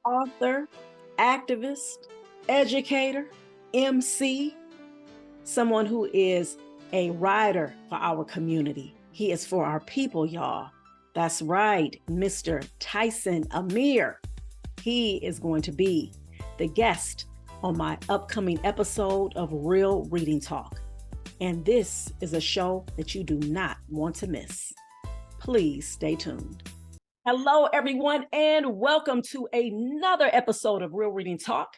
author, activist, educator, MC, someone who is a writer for our community. He is for our people, y'all. That's right, Mr. Tyson Amir. He is going to be the guest on my upcoming episode of Real Reading Talk. And this is a show that you do not want to miss. Please stay tuned. Hello, everyone, and welcome to another episode of Real Reading Talk.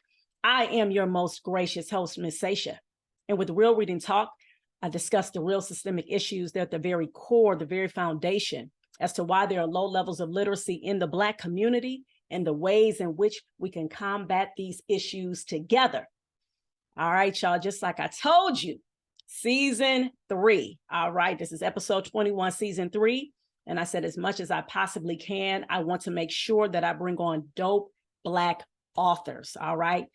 I am your most gracious host, Ms. Sasha. And with Real Reading Talk, I discuss the real systemic issues that are at the very core, the very foundation, as to why there are low levels of literacy in the Black community and the ways in which we can combat these issues together. All right, y'all, just like I told you, season 3. All right, this is episode 21, season 3. And I said, as much as I possibly can, I want to make sure that I bring on dope Black authors. All right.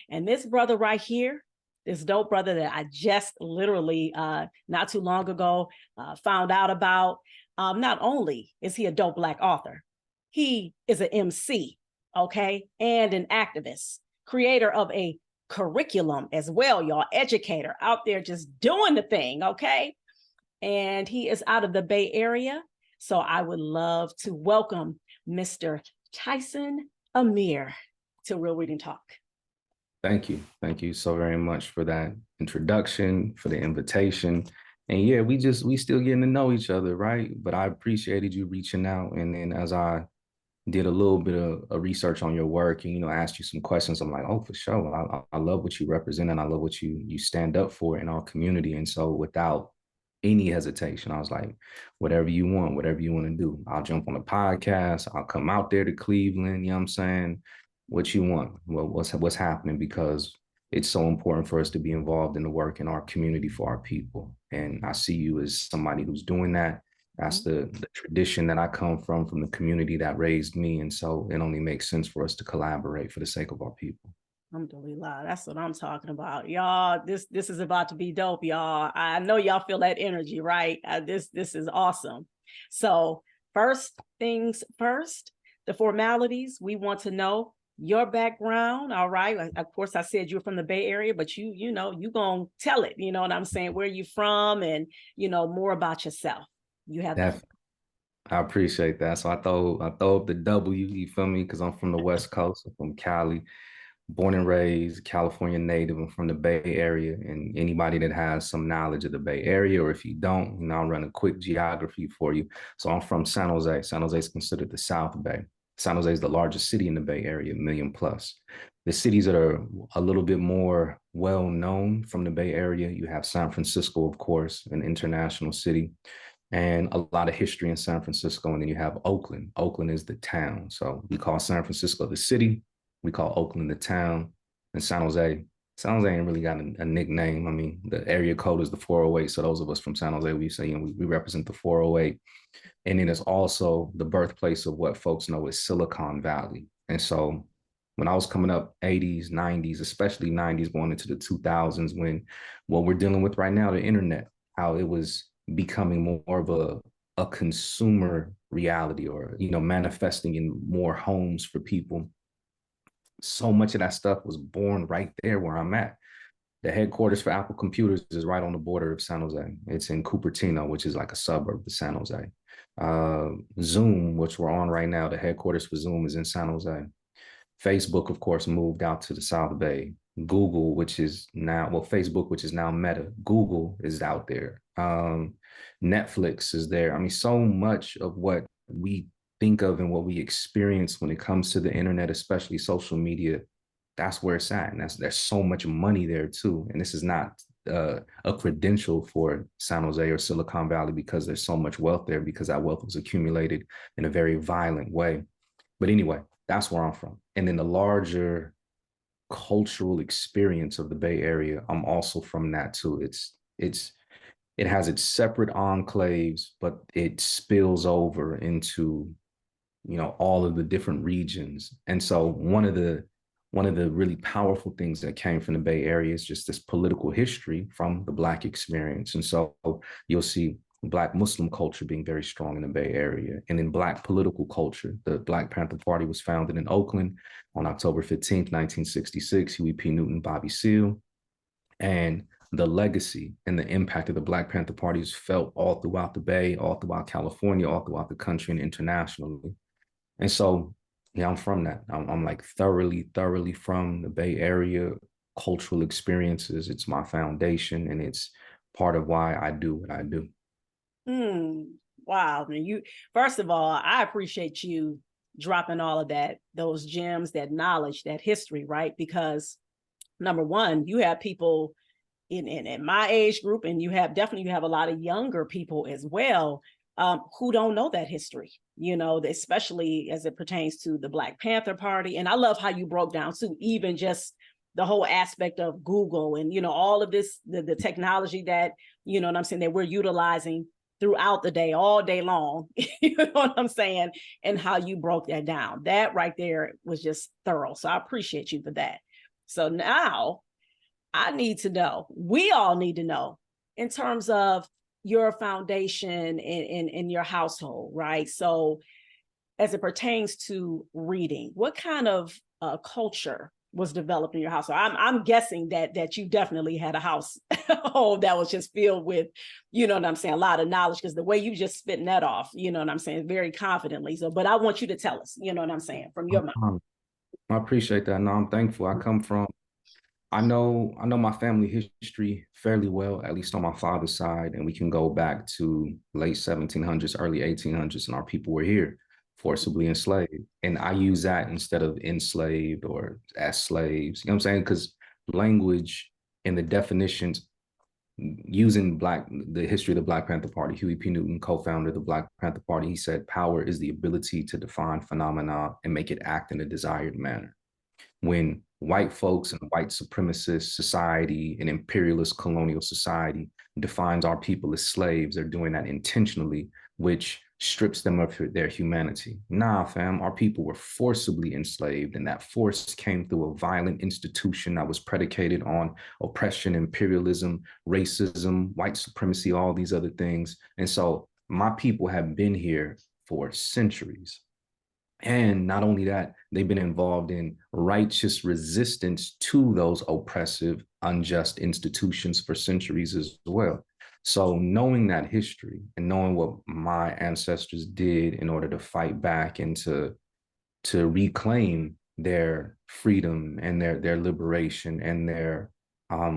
And this brother right here, this dope brother that I just literally not too long ago found out about, not only is he a dope Black author, he is an MC, okay, and an activist, creator of a curriculum as well, y'all, educator out there just doing the thing, okay? And he is out of the Bay Area. So I would love to welcome Mr. Tyson Amir to Real Reading Talk. Thank you. Thank you so very much for that introduction, for the invitation. And yeah, we still getting to know each other, right? But I appreciated you reaching out. And then as I did a little bit of research on your work and, asked you some questions, I'm like, oh, for sure. I love what you represent and I love what you stand up for in our community. And so without any hesitation, I was like, whatever you want to do. I'll jump on a podcast. I'll come out there to Cleveland. You know what I'm saying? What you want? Well, what's happening? Because it's so important for us to be involved in the work in our community for our people. And I see you as somebody who's doing that. That's the tradition that I come from the community that raised me. And so it only makes sense for us to collaborate for the sake of our people. Alhamdulillah, that's what I'm talking about. Y'all, this is about to be dope, y'all. I know y'all feel that energy, right? This is awesome. So first things first, the formalities. We want to know your background, all right? Of course, I said you're from the Bay Area, but you gonna tell it, you know what I'm saying? Where you from and, more about yourself. You have that. I appreciate that. So I throw up the W, you feel me? Because I'm from the West Coast, I'm from Cali. Born and raised California native. I'm from the Bay Area, and anybody that has some knowledge of the Bay Area, or if you don't, I'll run a quick geography for you. So I'm from San Jose. San Jose is considered the South Bay. San Jose is the largest city in the Bay Area, 1 million plus. The cities that are a little bit more well-known from the Bay Area, you have San Francisco, of course, an international city, and a lot of history in San Francisco. And then you have Oakland. Oakland is the town. So we call San Francisco the city. We call Oakland the town, and San Jose ain't really got a nickname. I mean, the area code is the 408. So those of us from San Jose, we say, we represent the 408. And then it's also the birthplace of what folks know as Silicon Valley. And so when I was coming up, 80s, 90s, especially 90s, going into the 2000s, when what we're dealing with right now, the internet, how it was becoming more of a consumer reality, or, manifesting in more homes for people. So much of that stuff was born right there where I'm at. The headquarters for Apple Computers is right on the border of San Jose. It's in Cupertino, which is like a suburb of San Jose. Zoom, which we're on right now, the headquarters for Zoom is in San Jose. Facebook, of course, moved out to the South Bay. Google, Facebook, which is now Meta. Google is out there. Netflix is there. I mean, so much of what we think of and what we experience when it comes to the internet, especially social media, that's where it's at. And there's so much money there too. And this is not a credential for San Jose or Silicon Valley because there's so much wealth there, because that wealth was accumulated in a very violent way. But anyway, that's where I'm from. And then the larger cultural experience of the Bay Area, I'm also from that too. It has its separate enclaves, but it spills over into all of the different regions. And so one of the really powerful things that came from the Bay Area is just this political history from the Black experience. And so you'll see Black Muslim culture being very strong in the Bay Area. And in Black political culture, the Black Panther Party was founded in Oakland on October 15th, 1966, Huey P. Newton, Bobby Seale. And the legacy and the impact of the Black Panther Party is felt all throughout the Bay, all throughout California, all throughout the country and internationally. And so, yeah, I'm from that. I'm like thoroughly from the Bay Area. Cultural experiences, it's my foundation, and it's part of why I do what I do. Wow. You, first of all, I appreciate you dropping all of that, those gems, that knowledge, that history, right? Because number one, you have people in my age group, and you have a lot of younger people as well, who don't know that history, especially as it pertains to the Black Panther Party. And I love how you broke down too, even just the whole aspect of Google and, all of this, the technology that, what I'm saying, that we're utilizing throughout the day, all day long, you know what I'm saying? And how you broke that down. That right there was just thorough. So I appreciate you for that. So now I need to know, we all need to know, in terms of your foundation in your household, right? So as it pertains to reading, what kind of culture was developed in your household? I'm guessing that you definitely had a household that was just filled with, you know what I'm saying, a lot of knowledge, because the way you just spitting that off, you know what I'm saying, very confidently. So, but I want you to tell us, you know what I'm saying, from your mouth. I appreciate that. No, I'm thankful. I know my family history fairly well, at least on my father's side, and we can go back to late 1700s, early 1800s, and our people were here forcibly enslaved. And I use that instead of enslaved or as slaves. You know what I'm saying? Because language and the definitions, using the history of the Black Panther Party, Huey P. Newton, co-founder of the Black Panther Party, he said, power is the ability to define phenomena and make it act in a desired manner. When white folks and white supremacist society and imperialist colonial society defines our people as slaves, they're doing that intentionally, which strips them of their humanity. Nah, fam, our people were forcibly enslaved, and that force came through a violent institution that was predicated on oppression, imperialism, racism, white supremacy, all these other things. And so my people have been here for centuries. And not only that, they've been involved in righteous resistance to those oppressive, unjust institutions for centuries as well. So knowing that history and knowing what my ancestors did in order to fight back and to reclaim their freedom and their liberation and their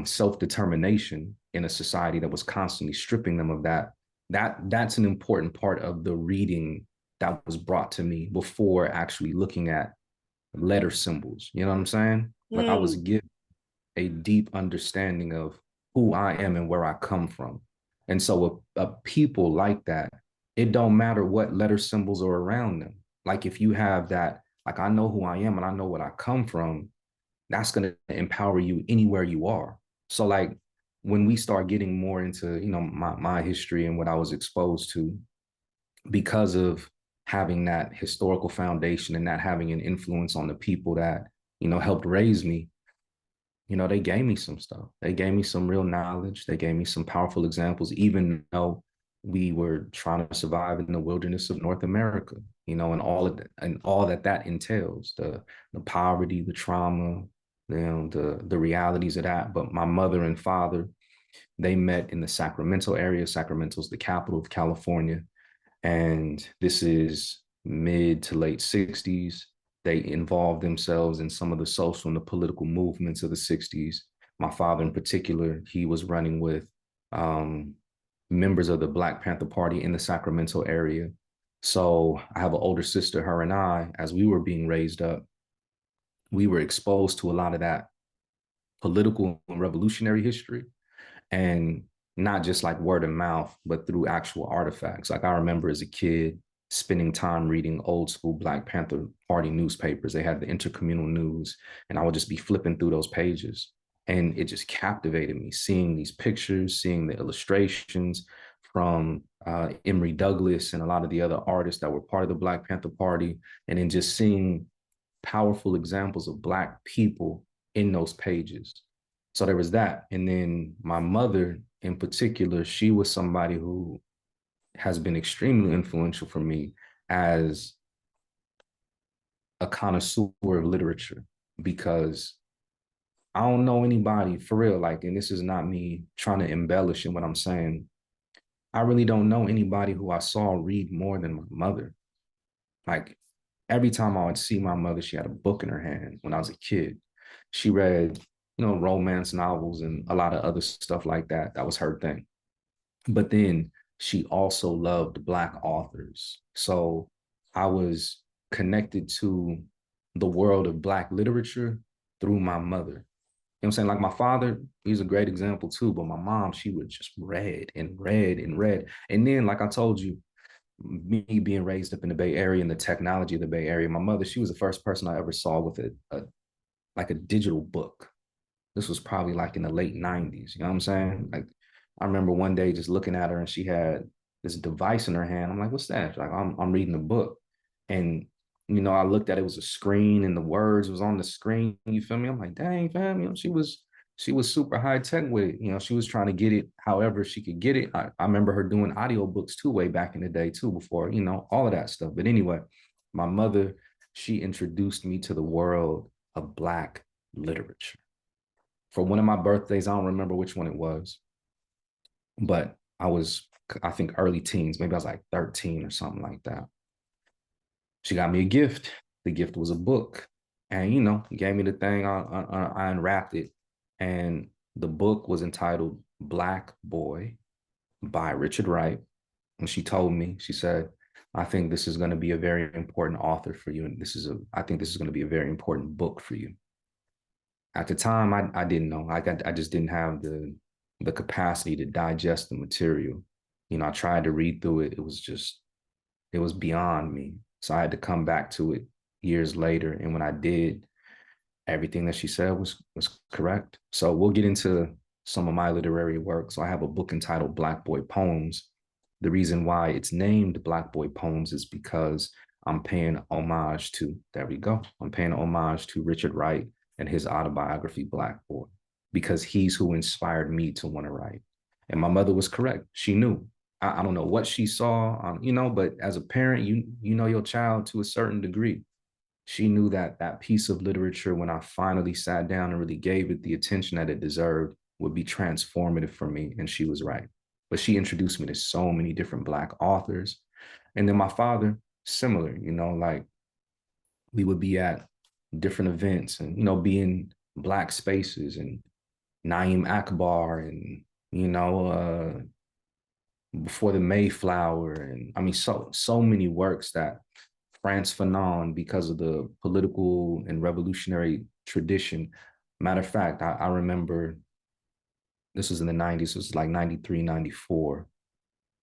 self-determination in a society that was constantly stripping them of that's an important part of the reading that was brought to me before actually looking at letter symbols. You know what I'm saying? Like I was given a deep understanding of who I am and where I come from. And so a people like that, it don't matter what letter symbols are around them. Like if you have that, like I know who I am and I know what I come from, that's going to empower you anywhere you are. So like when we start getting more into, my history and what I was exposed to, because of having that historical foundation and that having an influence on the people that, helped raise me, they gave me some stuff. They gave me some real knowledge. They gave me some powerful examples, even though we were trying to survive in the wilderness of North America, and all that entails, the poverty, the trauma, the realities of that. But my mother and father, they met in the Sacramento area. Sacramento's the capital of California. And this is mid to late 60s. They involved themselves in some of the social and the political movements of the 60s. My father in particular, he was running with members of the Black Panther Party in the Sacramento area. So I have an older sister, her and I, as we were being raised up, we were exposed to a lot of that political and revolutionary history. And not just like word of mouth, but through actual artifacts. Like I remember as a kid spending time reading old school Black Panther Party newspapers. They had the intercommunal news, and I would just be flipping through those pages. And it just captivated me, seeing these pictures, seeing the illustrations from Emory Douglas and a lot of the other artists that were part of the Black Panther Party, and then just seeing powerful examples of Black people in those pages. So there was that. And then my mother in particular, she was somebody who has been extremely influential for me as a connoisseur of literature, because I don't know anybody for real, like, and this is not me trying to embellish in what I'm saying. I really don't know anybody who I saw read more than my mother. Like, every time I would see my mother, she had a book in her hand when I was a kid. She read, romance novels and a lot of other stuff like that. That was her thing. But then she also loved Black authors. So I was connected to the world of Black literature through my mother. You know what I'm saying? Like, my father, he's a great example too, but my mom, she would just read and read and read. And then, like I told you, me being raised up in the Bay Area and the technology of the Bay Area, my mother, she was the first person I ever saw with a digital book. This was probably like in the late 90s. You know what I'm saying? Like, I remember one day just looking at her and she had this device in her hand. I'm like, what's that? She's like, I'm reading a book. And, I looked at it, was a screen and the words was on the screen. You feel me? I'm like, dang, fam, she was super high tech with it. She was trying to get it however she could get it. I remember her doing audiobooks too, way back in the day too, before, all of that stuff. But anyway, my mother, she introduced me to the world of Black literature. For one of my birthdays, I don't remember which one it was, but I think early teens, maybe I was like 13 or something like that. She got me a gift. The gift was a book. And, gave me the thing. I unwrapped it. And the book was entitled Black Boy by Richard Wright. And she told me, she said, I think this is going to be a very important author for you. And I think this is going to be a very important book for you. At the time, I didn't know. I just didn't have the capacity to digest the material. I tried to read through it. It was beyond me. So I had to come back to it years later. And when I did, everything that she said was correct. So we'll get into some of my literary work. So I have a book entitled Black Boy Poems. The reason why it's named Black Boy Poems is because I'm paying homage to, there we go. I'm paying homage to Richard Wright and his autobiography, Black Boy, because he's who inspired me to want to write. And my mother was correct. She knew. I don't know what she saw, but as a parent, you know your child to a certain degree. She knew that that piece of literature, when I finally sat down and really gave it the attention that it deserved, would be transformative for me. And she was right. But she introduced me to so many different Black authors. And then my father, similar, like, we would be at different events and, be in Black spaces and Naeem Akbar and, Before the Mayflower. And I mean, so many works that Frantz Fanon, because of the political and revolutionary tradition. Matter of fact, I remember this was in the 90s, it was like 93, 94.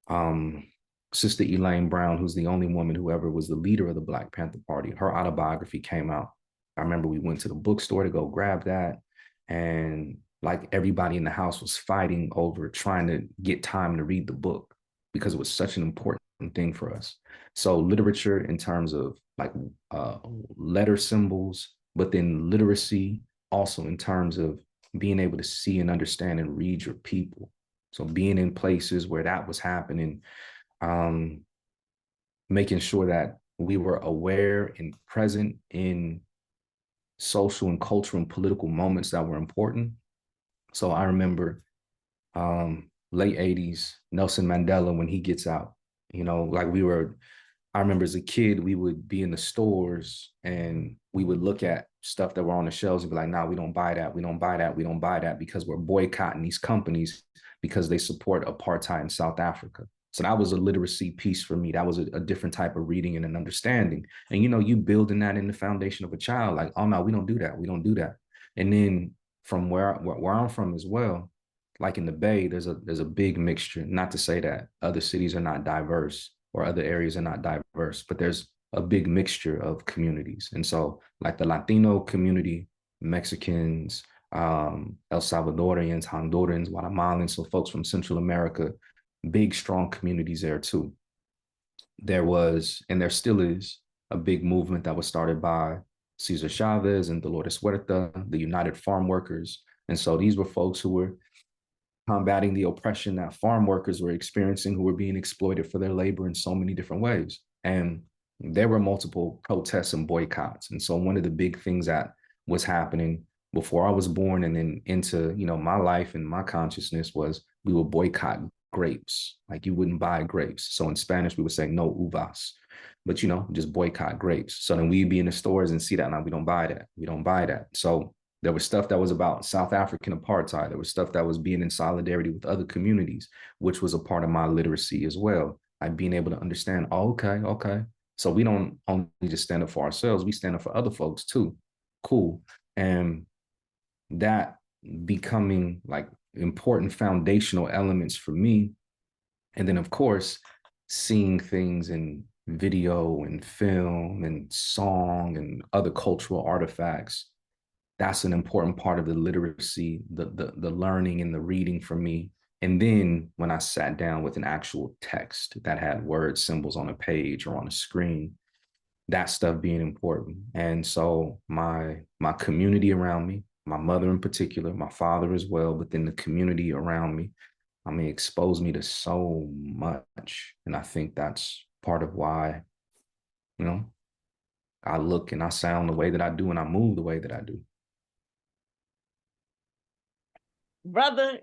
Um, Sister Elaine Brown, who's the only woman who ever was the leader of the Black Panther Party, her autobiography came out. I remember we went to the bookstore to go grab that. And like, everybody in the house was fighting over trying to get time to read the book because it was such an important thing for us. So literature in terms of like letter symbols, but then literacy also in terms of being able to see and understand and read your people. So being in places where that was happening, making sure that we were aware and present in social and cultural and political moments that were important. So I remember late 80s, Nelson Mandela, when he gets out, like, I remember as a kid, we would be in the stores and we would look at stuff that were on the shelves and be like, nah, we don't buy that. We don't buy that. We don't buy that, because we're boycotting these companies because they support apartheid in South Africa. So that was a literacy piece for me. That was a different type of reading and an understanding. And, you building that in the foundation of a child, like, oh no, we don't do that. We don't do that. And then from where I'm from as well, like in the Bay, there's a big mixture. Not to say that other cities are not diverse or other areas are not diverse, but there's a big mixture of communities. And so, like, the Latino community, Mexicans, El Salvadorians, Hondurans, Guatemalans, so folks from Central America, big, strong communities there too. There was, and there still is, a big movement that was started by Cesar Chavez and Dolores Huerta, the United Farm Workers. And so these were folks who were combating the oppression that farm workers were experiencing, who were being exploited for their labor in so many different ways. And there were multiple protests and boycotts. And so one of the big things that was happening before I was born and then into, my life and my consciousness was we would boycott grapes. Like you wouldn't buy grapes. So in Spanish, we would say no uvas, but just boycott grapes. So then we'd be in the stores and see that. Now we don't buy that. We don't buy that. So there was stuff that was about South African apartheid. There was stuff that was being in solidarity with other communities, which was a part of my literacy as well. Like being able to understand, oh, okay. So we don't only just stand up for ourselves, we stand up for other folks too. Cool. And that becoming like important foundational elements for me. And then, of course, seeing things in video and film and song and other cultural artifacts, that's an important part of the literacy, the learning and the reading for me. And then when I sat down with an actual text that had words, symbols on a page or on a screen, that stuff being important. And so my community around me, my mother in particular, my father as well, but then the community around me, exposed me to so much. And I think that's part of why, I look and I sound the way that I do and I move the way that I do. Brother,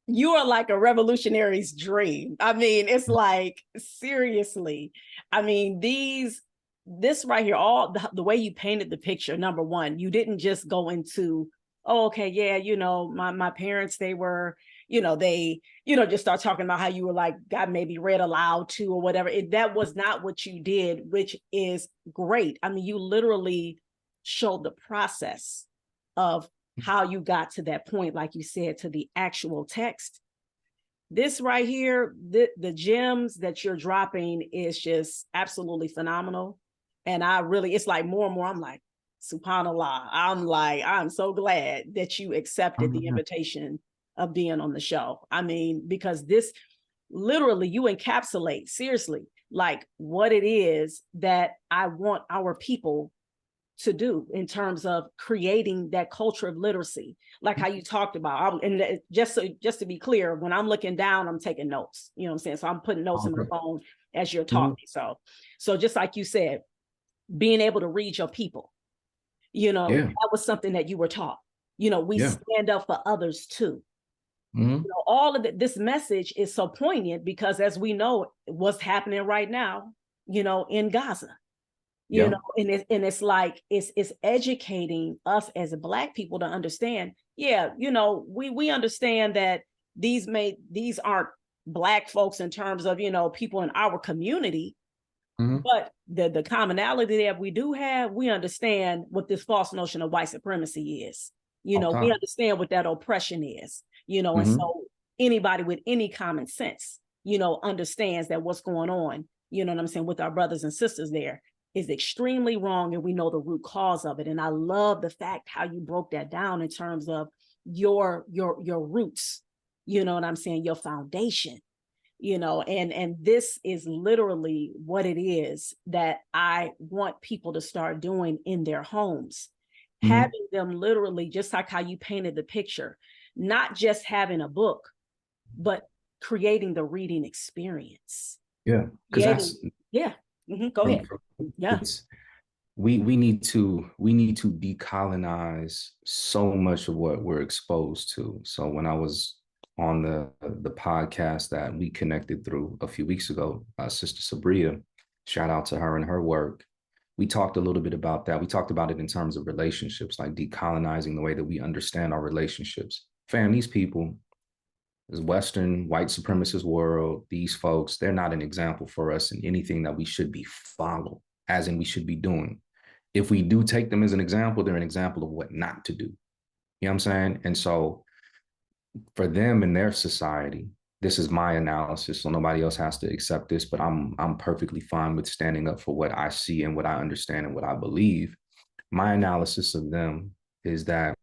you are like a revolutionary's dream. I mean, it's like, seriously. I mean, this right here, all the way you painted the picture, number one, you didn't just go into, oh, okay, yeah, my parents, they were, they, just start talking about how you were like, got maybe read aloud to or whatever. That was not what you did, which is great. I mean, you literally showed the process of how you got to that point, like you said, to the actual text. This right here, the gems that you're dropping is just absolutely phenomenal. And it's like more and more, I'm like, subhanallah. I'm so glad that you accepted the invitation of being on the show. I mean, because this literally, you encapsulate seriously, like what it is that I want our people to do in terms of creating that culture of literacy, like how you talked about. And just to be clear, when I'm looking down, I'm taking notes. You know what I'm saying? So I'm putting notes in my phone as you're talking. So just like you said, being able to read your people, that was something that you were taught. We stand up for others too. All of this message is so poignant because, as we know, what's happening right now, in Gaza. And it's like it's educating us as Black people to understand. We understand that these aren't Black folks in terms of people in our community, but the commonality that we do have, we understand what this false notion of white supremacy is. We understand what that oppression is. And so anybody with any common sense, understands that what's going on. What I'm saying, with our brothers and sisters there is extremely wrong, and we know the root cause of it. And I love the fact how you broke that down in terms of your roots, what I'm saying, your foundation, and this is literally what it is that I want people to start doing in their homes, having them literally, just like how you painted the picture, not just having a book, but creating the reading experience. Yeah, because go ahead. We need to decolonize so much of what we're exposed to. So when I was on the podcast that we connected through a few weeks ago, Sister Sabria, shout out to her and her work, we talked a little bit about that. We talked about it in terms of relationships, like decolonizing the way that we understand our relationships. Fam, these people, this Western white supremacist world, these folks, they're not an example for us in anything that we should be followed, as in we should be doing. If we do take them as an example, they're an example of what not to do. You know what I'm saying? And so for them in their society, this is my analysis, so nobody else has to accept this, but I'm perfectly fine with standing up for what I see and what I understand and what I believe. My analysis of them is that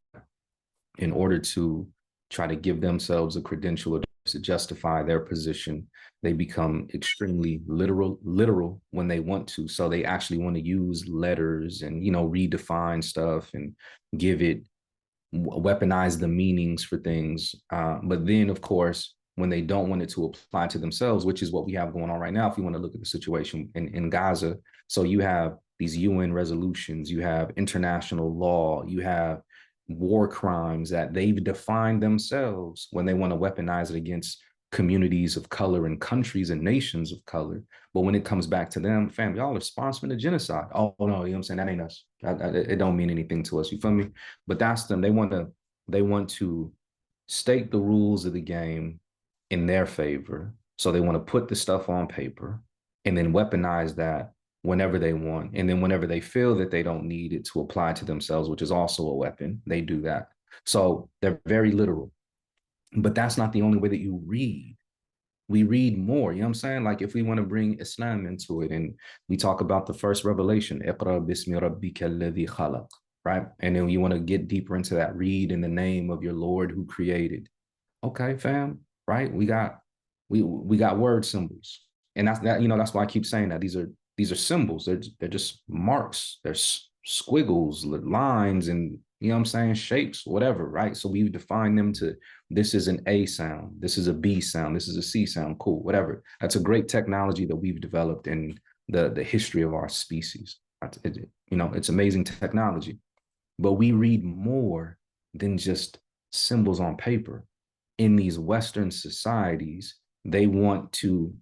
in order to try to give themselves a credential to justify their position, they become extremely literal when they want to. So they actually want to use letters and, redefine stuff and give it weaponize the meanings for things. But then, of course, when they don't want it to apply to themselves, which is what we have going on right now, if you want to look at the situation in Gaza. So you have these UN resolutions, you have international law, you have war crimes that they've defined themselves when they want to weaponize it against communities of color and countries and nations of color. But when it comes back to them, fam, y'all are sponsoring the genocide. Oh no, you know what I'm saying? That ain't us. It don't mean anything to us. You feel me? But that's them. They want to state the rules of the game in their favor. So they want to put the stuff on paper and then weaponize that whenever they want. And then whenever they feel that they don't need it to apply to themselves, which is also a weapon, they do that. So they're very literal. But that's not the only way that you read. We read more, you know what I'm saying? Like if we want to bring Islam into it and we talk about the first revelation, Iqra bismi rabbika alladhi khalaq, right? And then you want to get deeper into that, read in the name of your Lord who created. Okay, fam, right? We got word symbols. And that's why I keep saying that these are symbols. They're just marks. They're squiggles, lines, and you know what I'm saying, shapes, whatever, right? So we define them to this is an A sound, this is a B sound, this is a C sound, cool, whatever. That's a great technology that we've developed in the history of our species. It's amazing technology, but we read more than just symbols on paper. In these Western societies, they want to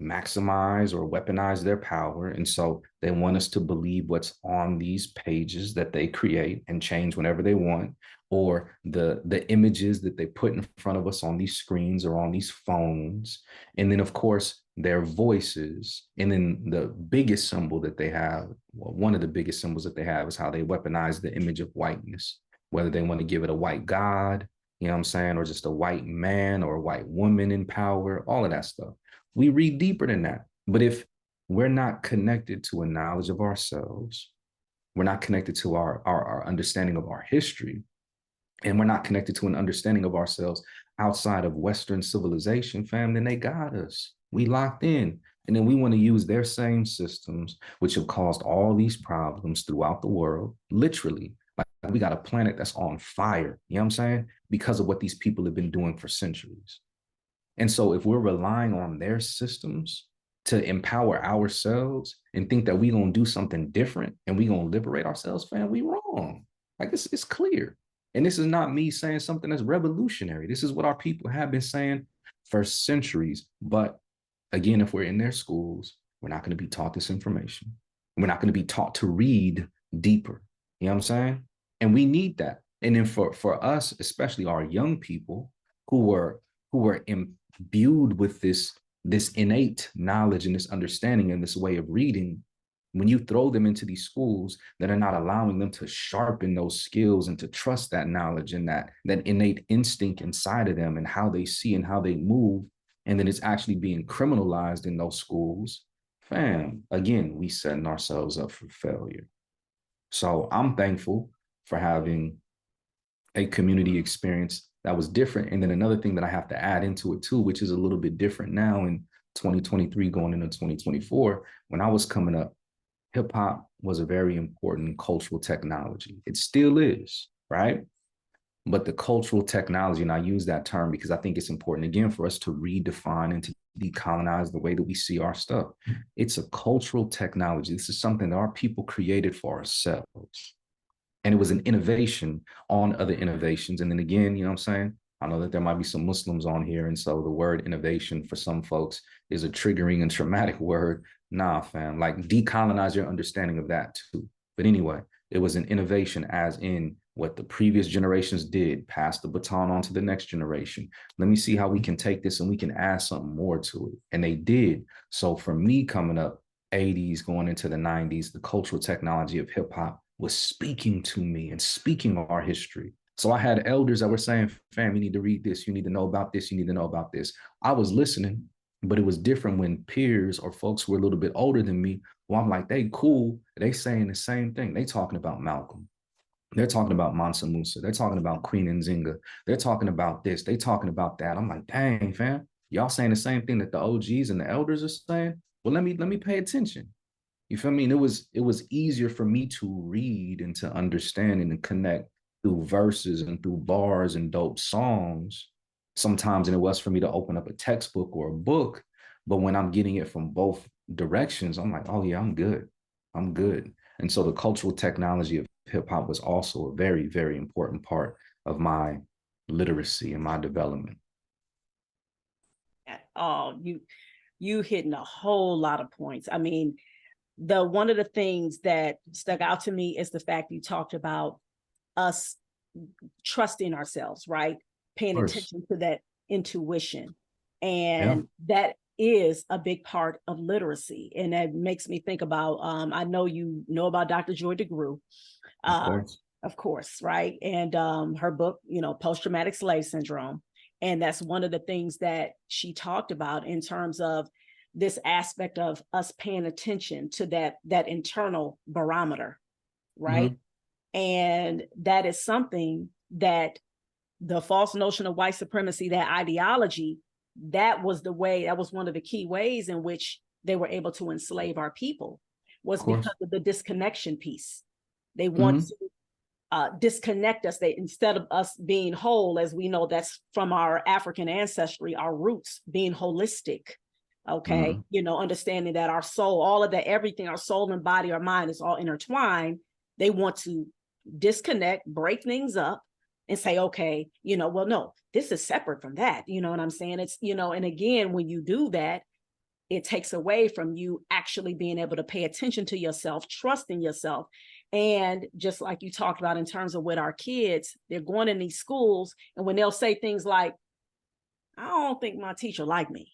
maximize or weaponize their power. And so they want us to believe what's on these pages that they create and change whenever they want, or the images that they put in front of us on these screens or on these phones. And then, of course, their voices. And then the biggest symbol that they have, well, one of the biggest symbols that they have is how they weaponize the image of whiteness, whether they want to give it a white God, you know what I'm saying, or just a white man or a white woman in power, all of that stuff. We read deeper than that. But if we're not connected to a knowledge of ourselves, we're not connected to our understanding of our history, and we're not connected to an understanding of ourselves outside of Western civilization, fam, then they got us. We locked in. And then we want to use their same systems, which have caused all these problems throughout the world, literally. Like we got a planet that's on fire, you know what I'm saying? Because of what these people have been doing for centuries. And so if we're relying on their systems to empower ourselves and think that we're going to do something different and we're going to liberate ourselves, fam, we wrong. Like it's clear. And this is not me saying something that's revolutionary. This is what our people have been saying for centuries. But again, if we're in their schools, we're not going to be taught this information. We're not going to be taught to read deeper. You know what I'm saying? And we need that. And then for us, especially our young people who were imbued with this innate knowledge and this understanding and this way of reading, when you throw them into these schools that are not allowing them to sharpen those skills and to trust that knowledge and that innate instinct inside of them and how they see and how they move, and then it's actually being criminalized in those schools, fam, again, we setting ourselves up for failure. So I'm thankful for having a community experience that was different. And then another thing that I have to add into it too, which is a little bit different now in 2023 going into 2024, when I was coming up, hip hop was a very important cultural technology. It still is, right? But the cultural technology, and I use that term because I think it's important again for us to redefine and to decolonize the way that we see our stuff. It's a cultural technology. This is something that our people created for ourselves. And it was an innovation on other innovations. And then again, you know what I'm saying? I know that there might be some Muslims on here. And so the word innovation for some folks is a triggering and traumatic word. Nah, fam, like decolonize your understanding of that too. But anyway, it was an innovation as in what the previous generations did, pass the baton on to the next generation. Let me see how we can take this and we can add something more to it. And they did. So for me coming up, 80s going into the 90s, the cultural technology of hip hop was speaking to me and speaking our history. So I had elders that were saying, fam, you need to read this. You need to know about this. You need to know about this. I was listening, but it was different when peers or folks who were a little bit older than me, well, I'm like, they cool. They saying the same thing. They talking about Malcolm. They're talking about Mansa Musa. They're talking about Queen Nzinga. They're talking about this. They're talking about that. I'm like, dang, fam, y'all saying the same thing that the OGs and the elders are saying? Well, let me pay attention. You feel me? And it was easier for me to read and to understand and to connect through verses and through bars and dope songs sometimes than it was for me to open up a textbook or a book. But when I'm getting it from both directions, I'm like, oh yeah, I'm good. I'm good. And so the cultural technology of hip hop was also a very, very important part of my literacy and my development. Oh, you hitting a whole lot of points. I mean, the one of the things that stuck out to me is the fact you talked about us trusting ourselves, right? Paying attention to that intuition. And that is a big part of literacy. And that makes me think about, I know you know about Dr. Joy DeGruy. Of course, right? And her book, Post-Traumatic Slave Syndrome. And that's one of the things that she talked about in terms of this aspect of us paying attention to that internal barometer, right? Mm-hmm. And that is something that the false notion of white supremacy, that ideology, that was one of the key ways in which they were able to enslave our people, was because of the disconnection piece. They want to disconnect us. They, instead of us being whole, as we know, that's from our African ancestry, our roots, being holistic. Okay. Understanding that our soul, all of that, everything, our soul and body, our mind is all intertwined. They want to disconnect, break things up and say, okay, well, no, this is separate from that. You know what I'm saying? It's, and again, when you do that, it takes away from you actually being able to pay attention to yourself, trusting yourself. And just like you talked about in terms of with our kids, they're going in these schools, and when they'll say things like, I don't think my teacher liked me.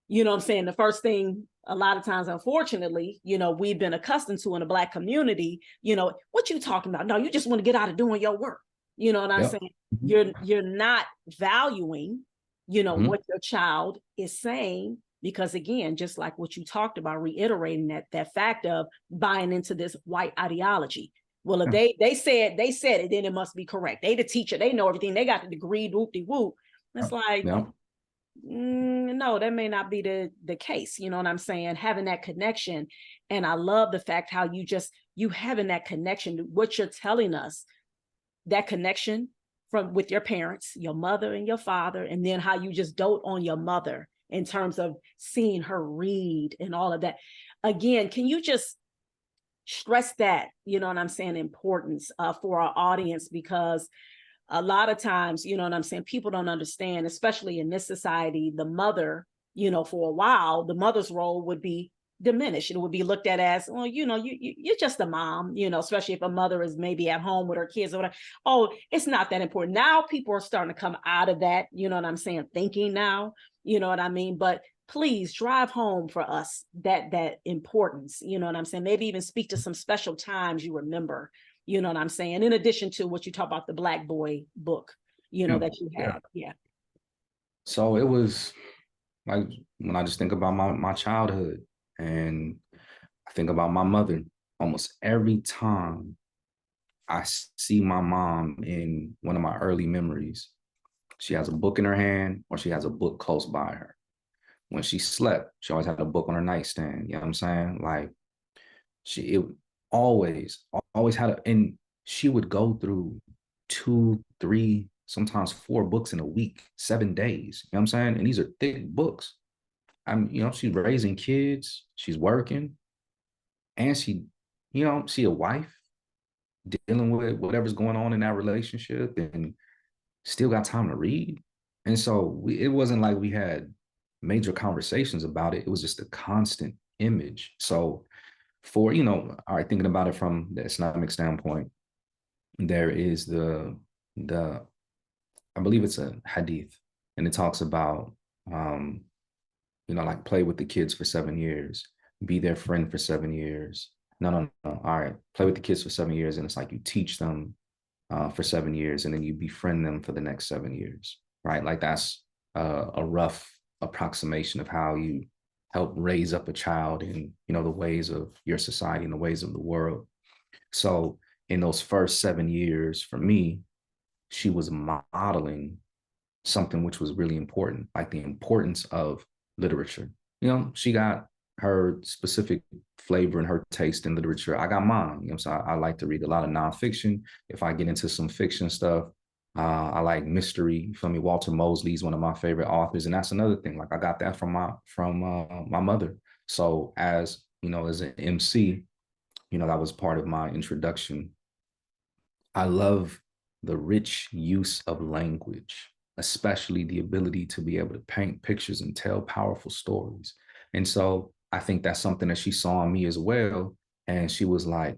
You know what I'm saying? The first thing, a lot of times, unfortunately, we've been accustomed to in the Black community, what you talking about? No, you just want to get out of doing your work. You know what I'm saying? You're not valuing, what your child is saying, because again, just like what you talked about, reiterating that fact of buying into this white ideology. Well, if they said it, then it must be correct. They the teacher, they know everything, they got the degree, whoop-de-whoop. It's like, no, that may not be the case. You know what I'm saying? Having that connection. And I love the fact how you having that connection, what you're telling us, that connection with your parents, your mother and your father, and then how you just dote on your mother in terms of seeing her read and all of that. Again, can you just stress that, you know what I'm saying, importance for our audience? Because a lot of times, you know what I'm saying, people don't understand, especially in this society, the mother, for a while, the mother's role would be diminished. It would be looked at as, well, you're just a mom, especially if a mother is maybe at home with her kids or whatever. Oh, it's not that important. Now people are starting to come out of that, you know what I'm saying, thinking now, you know what I mean? But please drive home for us that importance, you know what I'm saying? Maybe even speak to some special times you remember, you know what I'm saying? In addition to what you talk about, the Black Boy book, that you had. Yeah. So it was like, when I just think about my childhood, and I think about my mother, almost every time I see my mom in one of my early memories, she has a book in her hand or she has a book close by her. When she slept, she always had a book on her nightstand. You know what I'm saying? Like, it always had and she would go through 2, 3, sometimes 4 books in a week, 7 days. You know what I'm saying? And these are thick books. She's raising kids, she's working, and she a wife dealing with whatever's going on in that relationship, and still got time to read. And so it wasn't like we had major conversations about it. It was just a constant image. So for, all right, thinking about it from the Islamic standpoint, there is the I believe it's a hadith, and it talks about, like, play with the kids for 7 years, be their friend for 7 years. No. All right, play with the kids for 7 years, and it's like you teach them for 7 years, and then you befriend them for the next 7 years, right? Like, that's a rough approximation of how you help raise up a child in, the ways of your society and the ways of the world. So in those first 7 years, for me, she was modeling something which was really important, like the importance of literature. She got her specific flavor and her taste in literature. I got mine. You know, so I like to read a lot of nonfiction. If I get into some fiction stuff, I like mystery. You feel me? Walter Mosley is one of my favorite authors, and that's another thing. Like I got that from my mother. So as you know, as an MC, you know, that was part of my introduction. I love the rich use of language, especially the ability to be able to paint pictures and tell powerful stories. And so I think that's something that she saw in me as well. And she was like,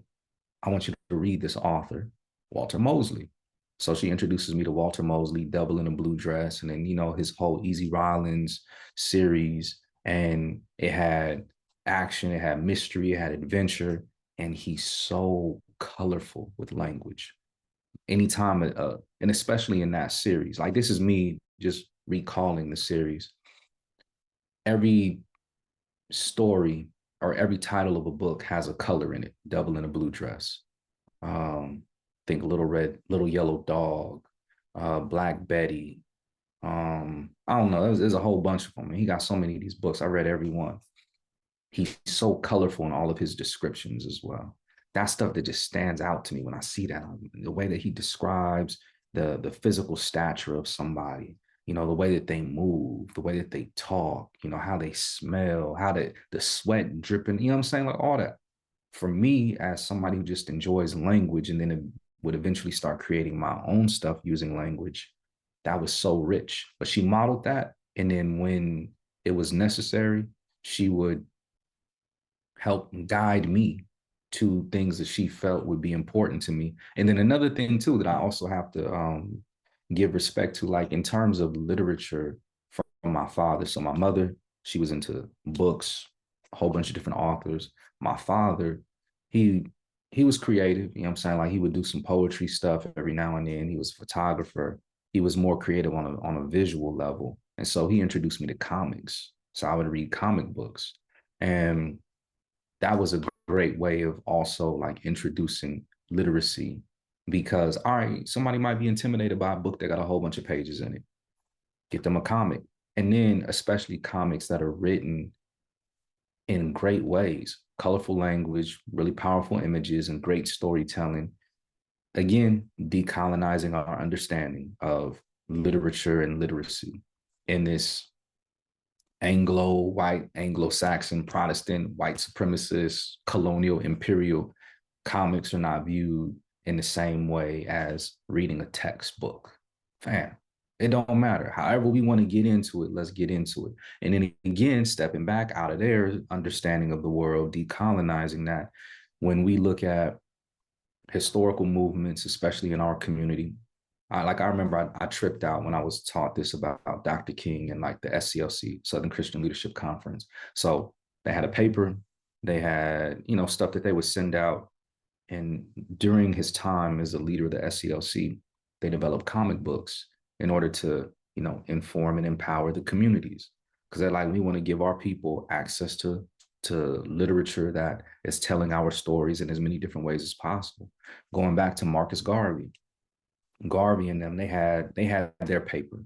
I want you to read this author, Walter Mosley. So she introduces me to Walter Mosley, Devil in a Blue Dress, and then, you know, his whole Easy Rawlins series. And it had action, it had mystery, it had adventure. And he's so colorful with language. Anytime, and especially in that series, like this is me just recalling the series. Every story or every title of a book has a color in it. Devil in a Blue Dress. Think Little Yellow Dog, Black Betty. I don't know. There's a whole bunch of them. He got so many of these books. I read every one. He's so colorful in all of his descriptions as well. That's stuff that just stands out to me when I see that. The way that he describes the physical stature of somebody, you know, the way that they move, the way that they talk, you know, how they smell, how the sweat dripping, you know what I'm saying? Like all that. For me, as somebody who just enjoys language and then it would eventually start creating my own stuff using language, that was so rich. But she modeled that. And then when it was necessary, she would help guide me to things that she felt would be important to me. And then another thing too that I also have to give respect to, like in terms of literature from my father. So my mother, she was into books, a whole bunch of different authors. My father, he he was creative, you know what I'm saying? Like he would do some poetry stuff every now and then. He was a photographer. He was more creative on a visual level. And so he introduced me to comics. So I would read comic books. And that was a great way of also like introducing literacy because all right, somebody might be intimidated by a book that got a whole bunch of pages in it. Get them a comic. And then especially comics that are written in great ways, colorful language, really powerful images, and great storytelling. Again, decolonizing our understanding of literature and literacy in this Anglo-white, Anglo-Saxon, Protestant, white supremacist, colonial, imperial. Comics are not viewed in the same way as reading a textbook. Fam, it don't matter. However we want to get into it, let's get into it. And then again, stepping back out of their understanding of the world, decolonizing that. When we look at historical movements, especially in our community, I remember I tripped out when I was taught this about Dr. King and like the SCLC, Southern Christian Leadership Conference. So they had a paper, they had, you know, stuff that they would send out. And during his time as a leader of the SCLC, they developed comic books in order to, you know, inform and empower the communities. Because they're like, we want to give our people access to literature that is telling our stories in as many different ways as possible. Going back to Marcus Garvey and them, they had their paper.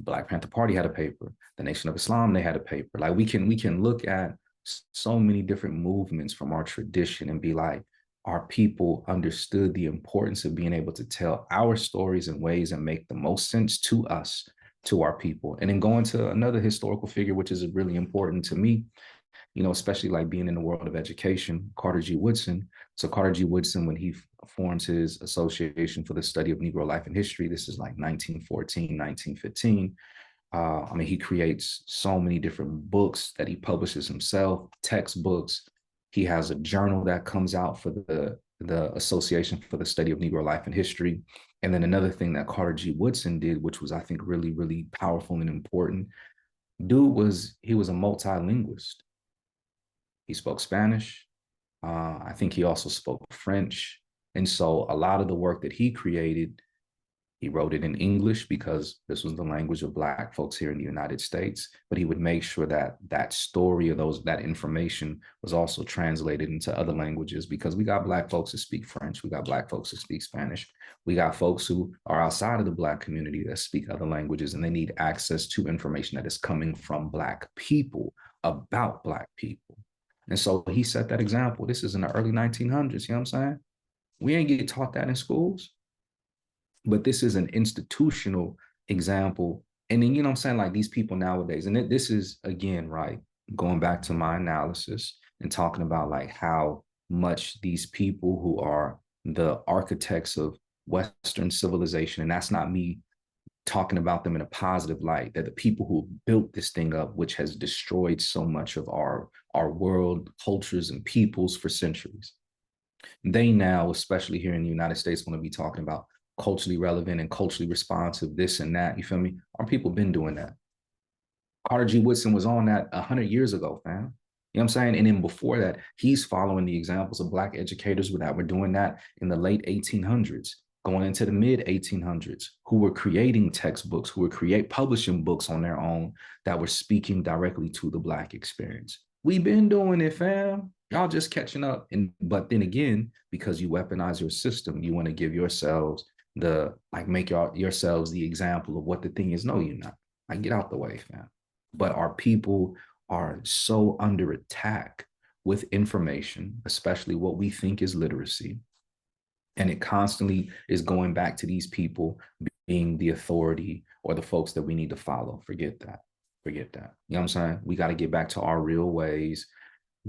Black Panther Party had a paper. The Nation of Islam, they had a paper. Like we can look at so many different movements from our tradition and be like, our people understood the importance of being able to tell our stories in ways that make the most sense to us, to our people. And then going to another historical figure, which is really important to me, you know, especially like being in the world of education, Carter G. Woodson. So Carter G. Woodson, when he forms his Association for the Study of Negro Life and History, this is like 1914, 1915. I mean, he creates so many different books that he publishes himself, textbooks. He has a journal that comes out for the Association for the Study of Negro Life and History. And then another thing that Carter G. Woodson did, which was, I think, really, really powerful and important, he was a multilingualist. He spoke Spanish. I think he also spoke French. And so a lot of the work that he created, he wrote it in English because this was the language of Black folks here in the United States. But he would make sure that that story or that information was also translated into other languages because we got Black folks that speak French. We got Black folks that speak Spanish. We got folks who are outside of the Black community that speak other languages and they need access to information that is coming from Black people about Black people. And so he set that example. This is in the early 1900s. You know what I'm saying? We ain't get taught that in schools, but this is an institutional example. And then, you know what I'm saying? Like these people nowadays, and this is again, right, going back to my analysis and talking about like how much these people who are the architects of Western civilization, and that's not me talking about them in a positive light, that the people who built this thing up, which has destroyed so much of our world, cultures, and peoples for centuries. They now, especially here in the United States, want to be talking about culturally relevant and culturally responsive, this and that. You feel me? Our people been doing that. Carter G. Woodson was on that 100 years ago, fam. You know what I'm saying? And then before that, he's following the examples of Black educators that were doing that in the late 1800s, going into the mid 1800s, who were creating textbooks, who were publishing books on their own that were speaking directly to the Black experience. We've been doing it, fam. Y'all just catching up. But then again, because you weaponize your system, you want to give yourselves make yourselves the example of what the thing is. No, you're not. Like, get out the way, fam. But our people are so under attack with information, especially what we think is literacy. And it constantly is going back to these people being the authority or the folks that we need to follow. Forget that. Forget that. You know what I'm saying? We got to get back to our real ways,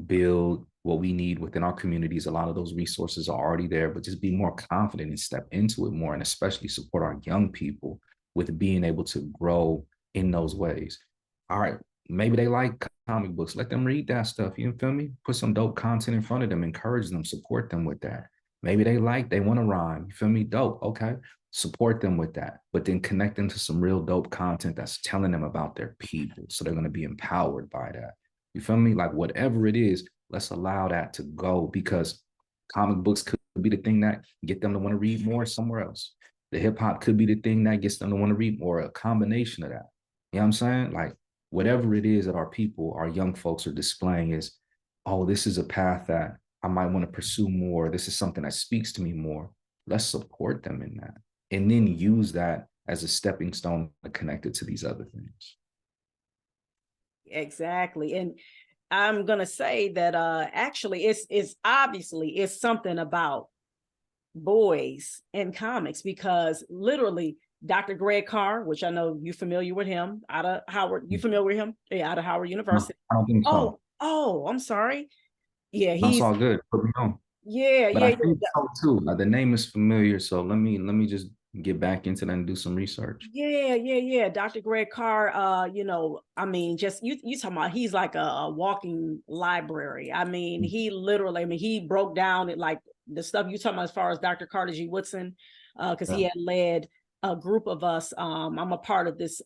build what we need within our communities. A lot of those resources are already there, but just be more confident and step into it more, and especially support our young people with being able to grow in those ways. All right, maybe they like comic books. Let them read that stuff. You feel me? Put some dope content in front of them, encourage them, support them with that. Maybe they want to rhyme. You feel me? Dope. Okay. Support them with that, but then connect them to some real dope content that's telling them about their people. So they're going to be empowered by that. You feel me? Like whatever it is, let's allow that to go, because comic books could be the thing that get them to want to read more somewhere else. The hip hop could be the thing that gets them to want to read more, a combination of that. You know what I'm saying? Like whatever it is that our people, our young folks are displaying is, oh, this is a path that I might want to pursue more. This is something that speaks to me more. Let's support them in that. And then use that as a stepping stone to connect it to these other things. Exactly. And I'm going to say that actually it's obviously it's something about boys in comics, because literally Dr. Greg Carr, which I know you're familiar with him, out of Howard. You familiar with him? Yeah, out of Howard University. I don't think so. Oh, I'm sorry. Yeah, That's all good. Put me on. Yeah, but yeah, I think so too. The name is familiar, so let me just get back into that and do some research. Yeah. Dr. Greg Carr, I mean, just you talking about, he's like a walking library. I mean, he literally, he broke down it, like the stuff you talking about as far as Dr. Carter G. Woodson, because he had led a group of us. I'm a part of this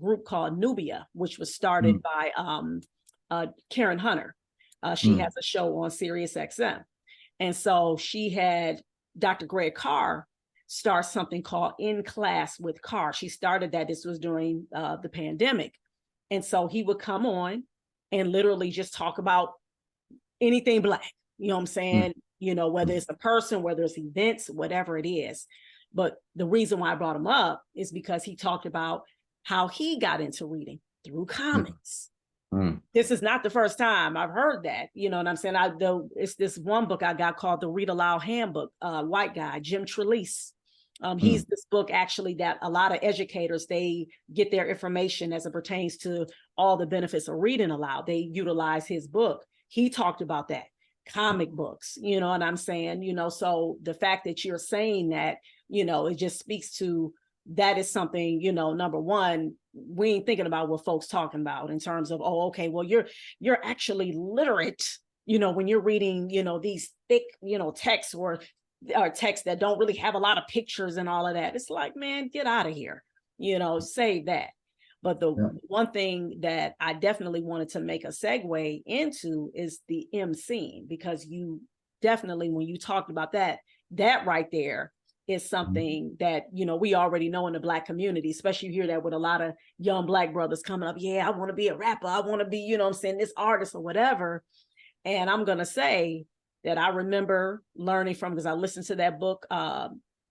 group called Nubia, which was started by Karen Hunter. She has a show on Sirius XM. And so she had Dr. Greg Carr start something called In Class with Carr. She started that. This was during the pandemic. And so he would come on and literally just talk about anything Black, you know what I'm saying? Whether it's a person, whether it's events, whatever it is. But the reason why I brought him up is because he talked about how he got into reading through comics. This is not the first time I've heard that, you know what I'm saying? It's this one book I got called the Read Aloud Handbook, white guy, Jim Trelease. He's this book actually that a lot of educators, they get their information as it pertains to all the benefits of reading aloud. They utilize his book. He talked about that, comic books, you know what I'm saying? So the fact that you're saying that, it just speaks to that is something, number one, we ain't thinking about what folks talking about in terms of, oh, okay, well, you're actually literate, when you're reading, these thick, texts or texts that don't really have a lot of pictures and all of that. It's like, man, get out of here, save that. But the one thing that I definitely wanted to make a segue into is the MCing, because you definitely, when you talked about that right there is something that, we already know in the Black community, especially you hear that with a lot of young Black brothers coming up. Yeah, I want to be a rapper. I want to be, this artist or whatever. And I'm going to say that I remember learning from, because I listened to that book,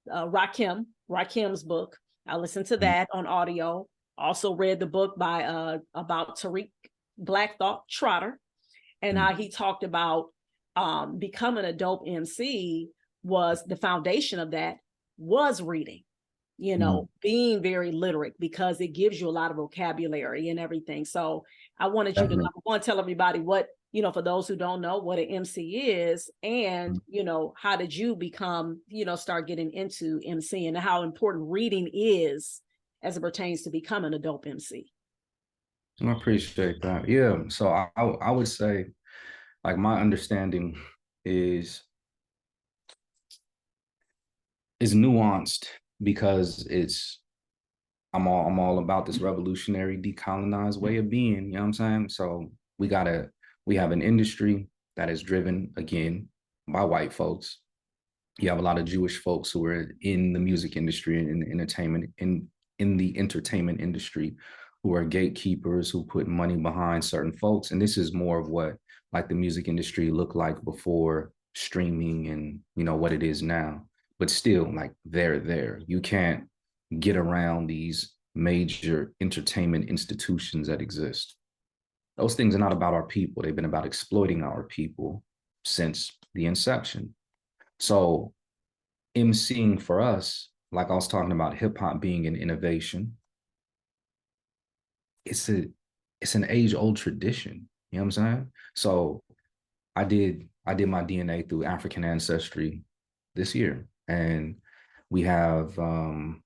Rakim's book. I listened to that on audio. Also read the book by about Tariq Black Thought Trotter. and how he talked about becoming a dope MC was the foundation of that was reading, being very literate, because it gives you a lot of vocabulary and everything. So I wanted you to, number one, tell everybody what, for those who don't know, what an MC is, and, how did you become, start getting into MC, and how important reading is as it pertains to becoming a dope MC. I appreciate that. Yeah. So I would say, like, my understanding is nuanced because I'm all about this revolutionary decolonized way of being, you know what I'm saying? So we have an industry that is driven again by white folks. You have a lot of Jewish folks who are in the music industry and in the entertainment industry, who are gatekeepers, who put money behind certain folks. And this is more of what like the music industry looked like before streaming and what it is now. But still, like, they're there. You can't get around these major entertainment institutions that exist. Those things are not about our people. They've been about exploiting our people since the inception. So MCing for us, like I was talking about hip hop being an innovation, it's an age-old tradition. You know what I'm saying? So I did my DNA through African ancestry this year, and we have I'm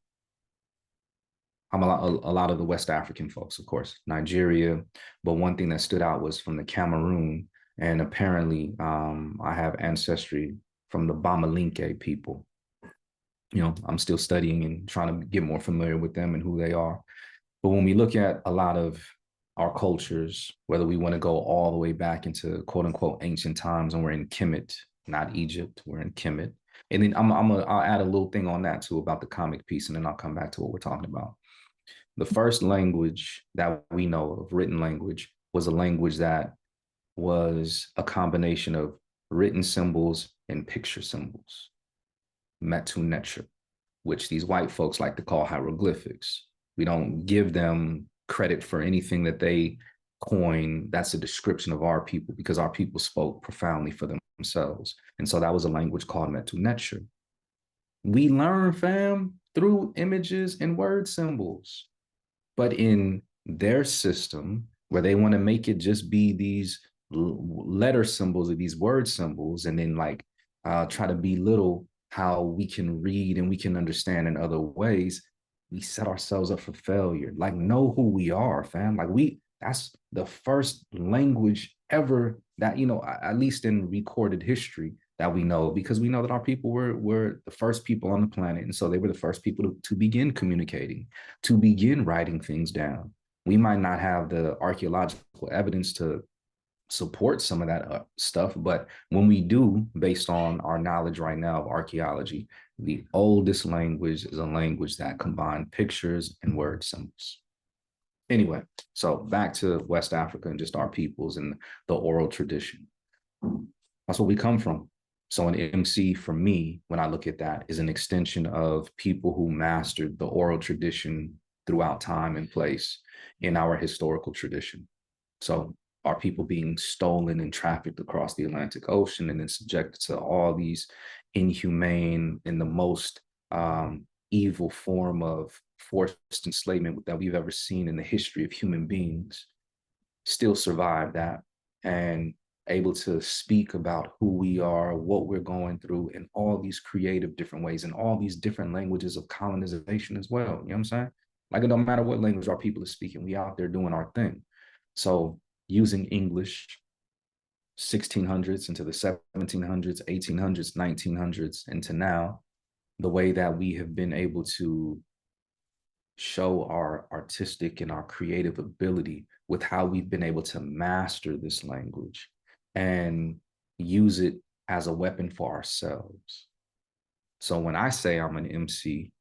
a lot of the West African folks, of course, Nigeria. But one thing that stood out was from the Cameroon, and apparently I have ancestry from the Bamalinke people. I'm still studying and trying to get more familiar with them and who they are. But when we look at a lot of our cultures, whether we want to go all the way back into quote unquote ancient times, and we're in Kemet, not Egypt, we're in Kemet. And then I'll add a little thing on that too about the comic piece, and then I'll come back to what we're talking about. The first language that we know of, written language, was a language that was a combination of written symbols and picture symbols, metu neter, which these white folks like to call hieroglyphics. We don't give them credit for anything that they coin. That's a description of our people, because our people spoke profoundly for themselves. And so that was a language called metu neter. We learn, fam, through images and word symbols. But in their system, where they want to make it just be these letter symbols or these word symbols, and then like try to belittle how we can read and we can understand in other ways, we set ourselves up for failure. Like, know who we are, fam. Like, that's the first language ever that, at least in recorded history, that we know, because we know that our people were the first people on the planet. And so they were the first people to begin communicating, to begin writing things down. We might not have the archaeological evidence to support some of that stuff, but when we do, based on our knowledge right now of archaeology, the oldest language is a language that combined pictures and word symbols. Anyway, so back to West Africa and just our peoples and the oral tradition. That's where we come from. So an MC, for me, when I look at that, is an extension of people who mastered the oral tradition throughout time and place in our historical tradition. So our people being stolen and trafficked across the Atlantic Ocean and then subjected to all these inhumane and the most evil form of forced enslavement that we've ever seen in the history of human beings, still survived that and able to speak about who we are, what we're going through in all these creative different ways, and all these different languages of colonization as well. You know what I'm saying? Like, it don't matter what language our people are speaking, we out there doing our thing. So using English, 1600s into the 1700s, 1800s, 1900s, into now, the way that we have been able to show our artistic and our creative ability with how we've been able to master this language and use it as a weapon for ourselves. So when I say I'm an MC,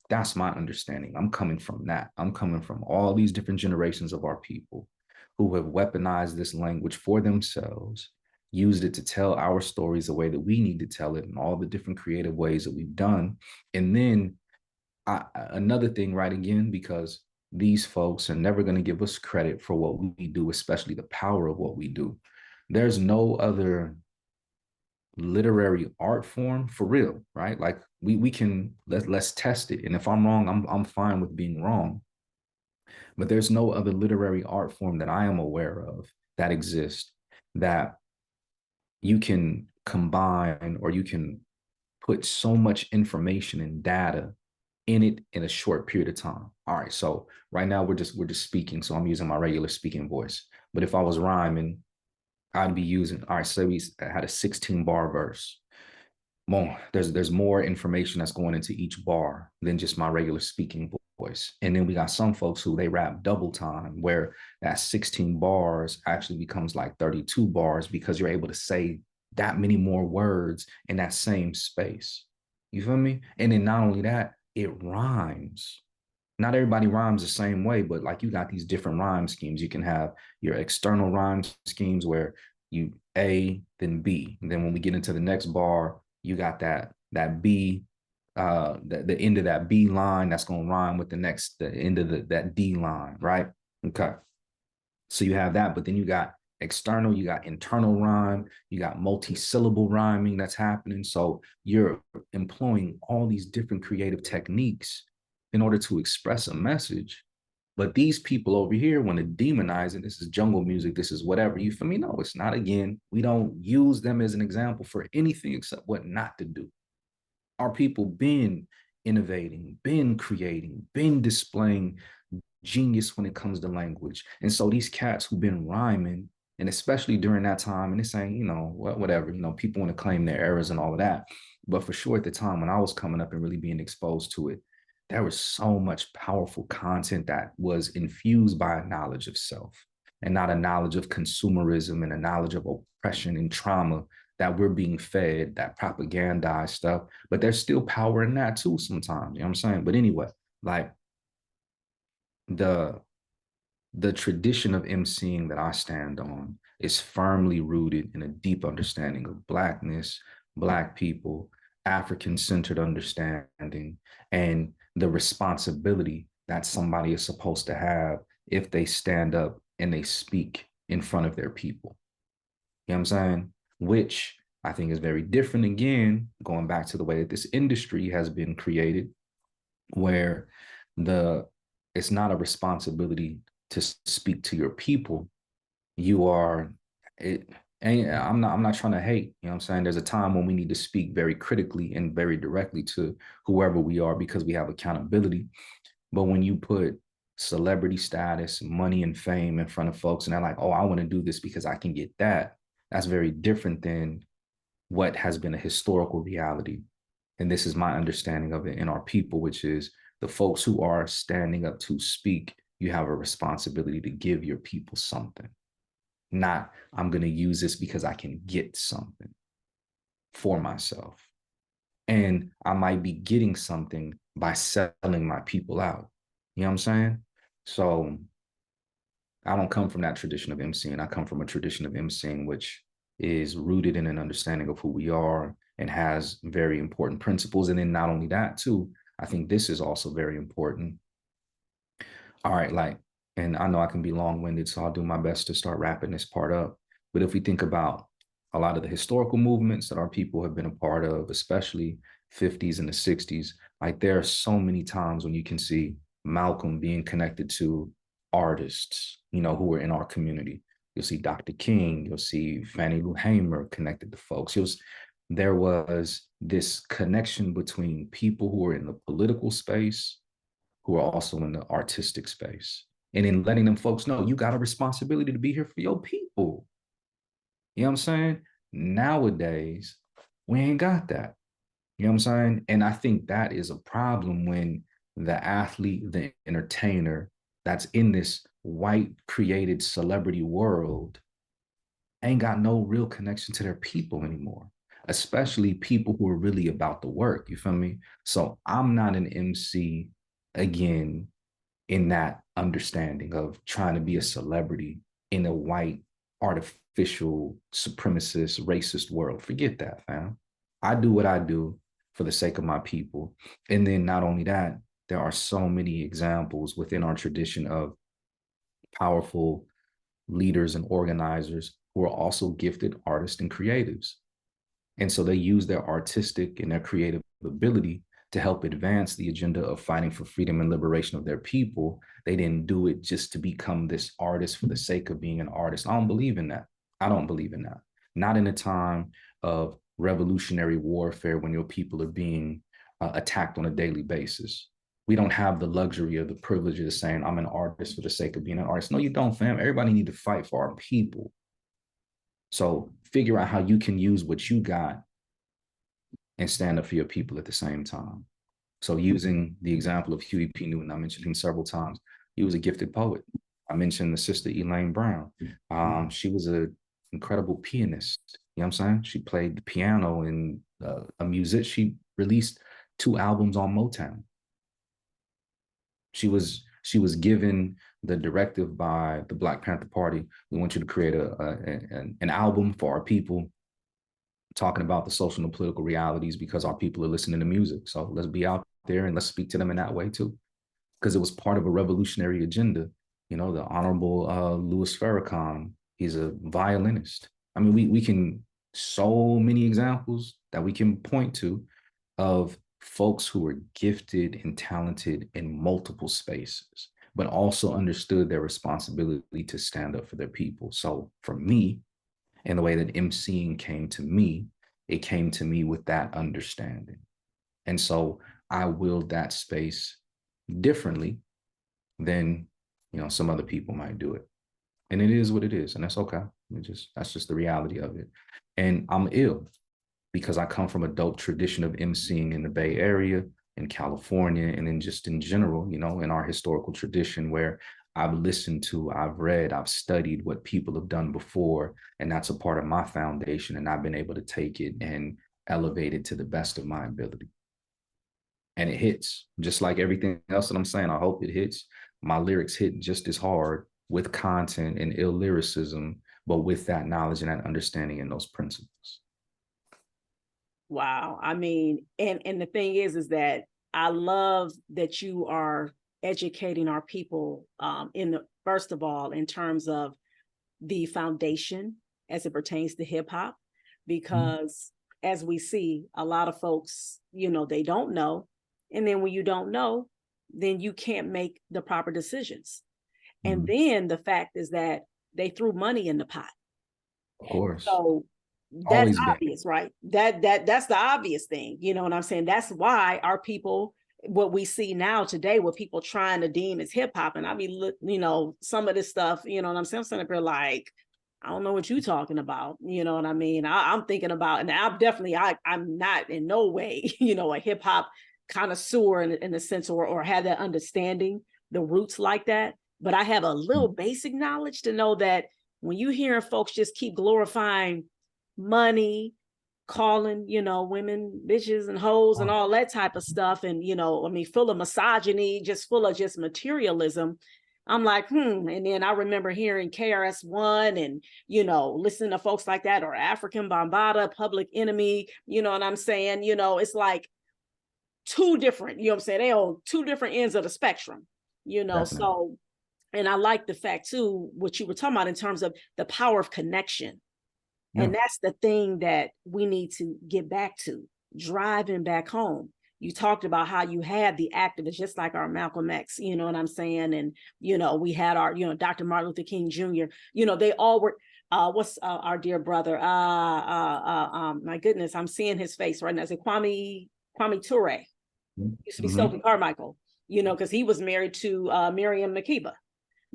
that's my understanding. I'm coming from that. I'm coming from all these different generations of our people who have weaponized this language for themselves, used it to tell our stories the way that we need to tell it, in all the different creative ways that we've done. And then another thing, right, again, because these folks are never going to give us credit for what we do, especially the power of what we do. there's no other literary art form for real, right? Like we can let's test it. And if I'm wrong, I'm fine with being wrong. But there's no other literary art form that I am aware of that exists that you can combine or you can put so much information and data in it in a short period of time. All right, so right now we're just speaking, so I'm using my regular speaking voice. But if I was rhyming, I'd be using, all right, so we had a 16 bar verse. Well, there's more information that's going into each bar than just my regular speaking voice. And then we got some folks who they rap double time, where that 16 bars actually becomes like 32 bars because you're able to say that many more words in that same space. You feel me? And then not only that, it rhymes. Not everybody rhymes the same way, but like you got these different rhyme schemes. You can have your external rhyme schemes where you A, then B. And then when we get into the next bar, you got that B, the end of that B line that's gonna rhyme with the end of that D line, right? Okay. So you have that, but then you got external, you got internal rhyme, you got multi-syllable rhyming that's happening. So you're employing all these different creative techniques in order to express a message. But these people over here want to demonize it. This is jungle music. This is whatever. You feel me? No, it's not. Again, we don't use them as an example for anything except what not to do. Our people been innovating, been creating, been displaying genius when it comes to language. And so these cats who've been rhyming, and especially during that time, and they're saying, whatever, people want to claim their errors and all of that. But for sure, at the time when I was coming up and really being exposed to it, there was so much powerful content that was infused by a knowledge of self and not a knowledge of consumerism and a knowledge of oppression and trauma that we're being fed, that propagandized stuff. But there's still power in that too sometimes. You know what I'm saying? But anyway, like the the tradition of MCing that I stand on is firmly rooted in a deep understanding of Blackness, Black people, African centered understanding, and the responsibility that somebody is supposed to have if they stand up and they speak in front of their people. You know what I'm saying? Which I think is very different, again, going back to the way that this industry has been created, where the it's not a responsibility to speak to your people. You are it. And I'm not trying to hate. You know what I'm saying? There's a time when we need to speak very critically and very directly to whoever we are because we have accountability. But when you put celebrity status, money, and fame in front of folks, and they're like, "Oh, I want to do this because I can get that," that's very different than what has been a historical reality. And this is my understanding of it in our people, which is the folks who are standing up to speak, you have a responsibility to give your people something. Not, I'm going to use this because I can get something for myself. And I might be getting something by selling my people out. You know what I'm saying? So I don't come from that tradition of MCing. I come from a tradition of MCing, which is rooted in an understanding of who we are and has very important principles. And then not only that, too, I think this is also very important. All right, like, and I know I can be long-winded, so I'll do my best to start wrapping this part up. But if we think about a lot of the historical movements that our people have been a part of, especially 50s and the 60s, like there are so many times when you can see Malcolm being connected to artists, who are in our community. You'll see Dr. King, you'll see Fannie Lou Hamer connected to folks. There was this connection between people who are in the political space, who are also in the artistic space, and in letting them folks know you got a responsibility to be here for your people. You know what I'm saying? Nowadays, we ain't got that. You know what I'm saying? And I think that is a problem when the athlete, the entertainer that's in this white created celebrity world ain't got no real connection to their people anymore, especially people who are really about the work. You feel me? So I'm not an MC again in that understanding of trying to be a celebrity in a white, artificial, supremacist, racist world. Forget that, fam. I do what I do for the sake of my people. And then not only that, there are so many examples within our tradition of powerful leaders and organizers who are also gifted artists and creatives. And so they use their artistic and their creative ability to help advance the agenda of fighting for freedom and liberation of their people. They didn't do it just to become this artist for the sake of being an artist. I don't believe in that. I don't believe in that. Not in a time of revolutionary warfare when your people are being attacked on a daily basis. We don't have the luxury or the privilege of saying, I'm an artist for the sake of being an artist. No, you don't, fam. Everybody need to fight for our people. So figure out how you can use what you got and stand up for your people at the same time. So using the example of Huey P. Newton, I mentioned him several times. He was a gifted poet. I mentioned the sister Elaine Brown. She was an incredible pianist. You know what I'm saying? She played the piano and a music. She released 2 albums on Motown. She was given the directive by the Black Panther Party. We want you to create an album for our people, talking about the social and political realities, because our people are listening to music. So let's be out there and let's speak to them in that way too, because it was part of a revolutionary agenda. You know, the Honorable Louis Farrakhan, he's a violinist. I mean, we can, so many examples that we can point to of folks who were gifted and talented in multiple spaces, but also understood their responsibility to stand up for their people. So for me, and the way that MCing came to me, it came to me with that understanding. And so I willed that space differently than, you know, some other people might do it. And it is what it is, and that's okay. That's just the reality of it. And I'm ill because I come from a dope tradition of MCing in the Bay Area, in California, and then just in general, you know, in our historical tradition where I've listened to, I've read, I've studied what people have done before, and that's a part of my foundation, and I've been able to take it and elevate it to the best of my ability. And it hits, just like everything else that I'm saying. I hope it hits. My lyrics hit just as hard with content and ill lyricism, but with that knowledge and that understanding and those principles. Wow. I mean, and the thing is that I love that you are educating our people in the, first of all, in terms of the foundation as it pertains to hip hop, because as we see, a lot of folks, you know, they don't know. And then when you don't know, then you can't make the proper decisions. And then the fact is that they threw money in the pot. Of course. So that's always obvious, right? That's the obvious thing. You know what I'm saying? That's why our people, what we see now today, with people trying to deem as hip hop. And I mean, look, you know, some of this stuff, you know what I'm saying? I'm sitting up here like, I don't know what you're talking about. You know what I mean? I'm thinking about, and I'm definitely, I'm not in no way, you know, a hip hop connoisseur in the sense, or have that understanding, the roots like that. But I have a little basic knowledge to know that when you hear folks just keep glorifying money, calling, you know, women bitches and hoes and all that type of stuff, and, you know, I mean, full of misogyny, just full of just materialism, I'm like, And then I remember hearing KRS-One and, you know, listening to folks like that, or African Bambaataa, Public Enemy, you know what I'm saying? You know, it's like two different, you know what I'm saying? They on two different ends of the spectrum, you know. Definitely. So, and I like the fact too, what you were talking about in terms of the power of connection. Yeah. And that's the thing that we need to get back to, driving back home. You talked about how you had the activists, just like our Malcolm X, you know what I'm saying? And, you know, we had our, you know, Dr. Martin Luther King Jr., you know, they all were, what's our dear brother? My goodness, I'm seeing his face right now. Is it Kwame Ture? Used to be Sophie Carmichael, you know, because he was married to Miriam Makeba.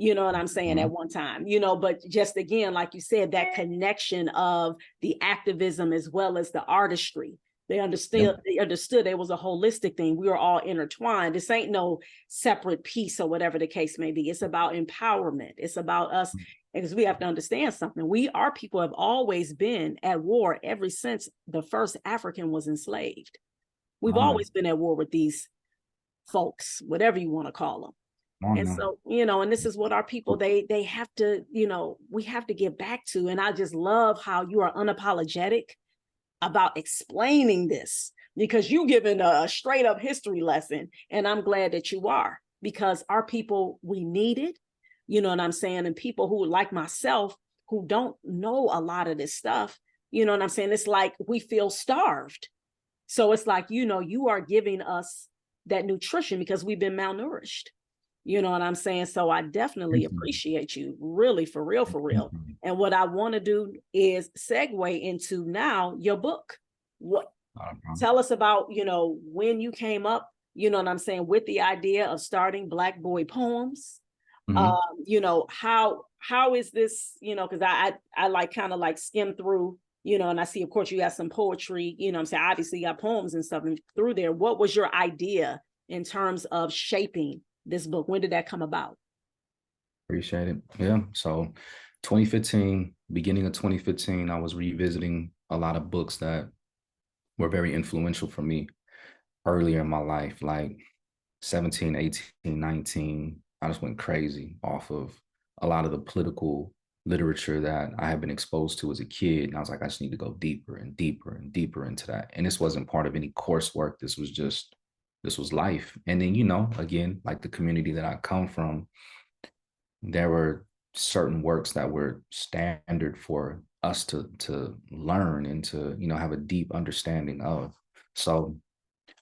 You know what I'm saying, at one time, you know, but just again, like you said, that connection of the activism as well as the artistry. They understood it was a holistic thing. We were all intertwined. This ain't no separate piece or whatever the case may be. It's about empowerment. It's about us, because we have to understand something. Our people have always been at war ever since the first African was enslaved. We've always been at war with these folks, whatever you want to call them. And so, you know, and this is what our people, they have to, you know, we have to get back to. And I just love how you are unapologetic about explaining this, because you given a straight up history lesson. And I'm glad that you are, because our people, we need it, you know what I'm saying? And people who, like myself, who don't know a lot of this stuff, you know what I'm saying? It's like we feel starved. So it's like, you know, you are giving us that nutrition because we've been malnourished. You know what I'm saying? So I definitely appreciate you, really, for real, for real. And what I want to do is segue into now your book. What tell us about, you know, when you came up, you know what I'm saying, with the idea of starting Black Boy Poems. You know, how is this, you know, because I like kind of like skim through, you know, and I see, of course, you got some poetry, you know what I'm saying, obviously you got poems and stuff through there. What was your idea in terms of shaping this book? When did that come about? Appreciate it. Yeah. So 2015, beginning of 2015, I was revisiting a lot of books that were very influential for me earlier in my life, like 17, 18, 19. I just went crazy off of a lot of the political literature that I had been exposed to as a kid. And I was like, I just need to go deeper and deeper and deeper into that. And this wasn't part of any coursework. This was life. And then, you know, again, like the community that I come from, there were certain works that were standard for us to learn and to, you know, have a deep understanding of. So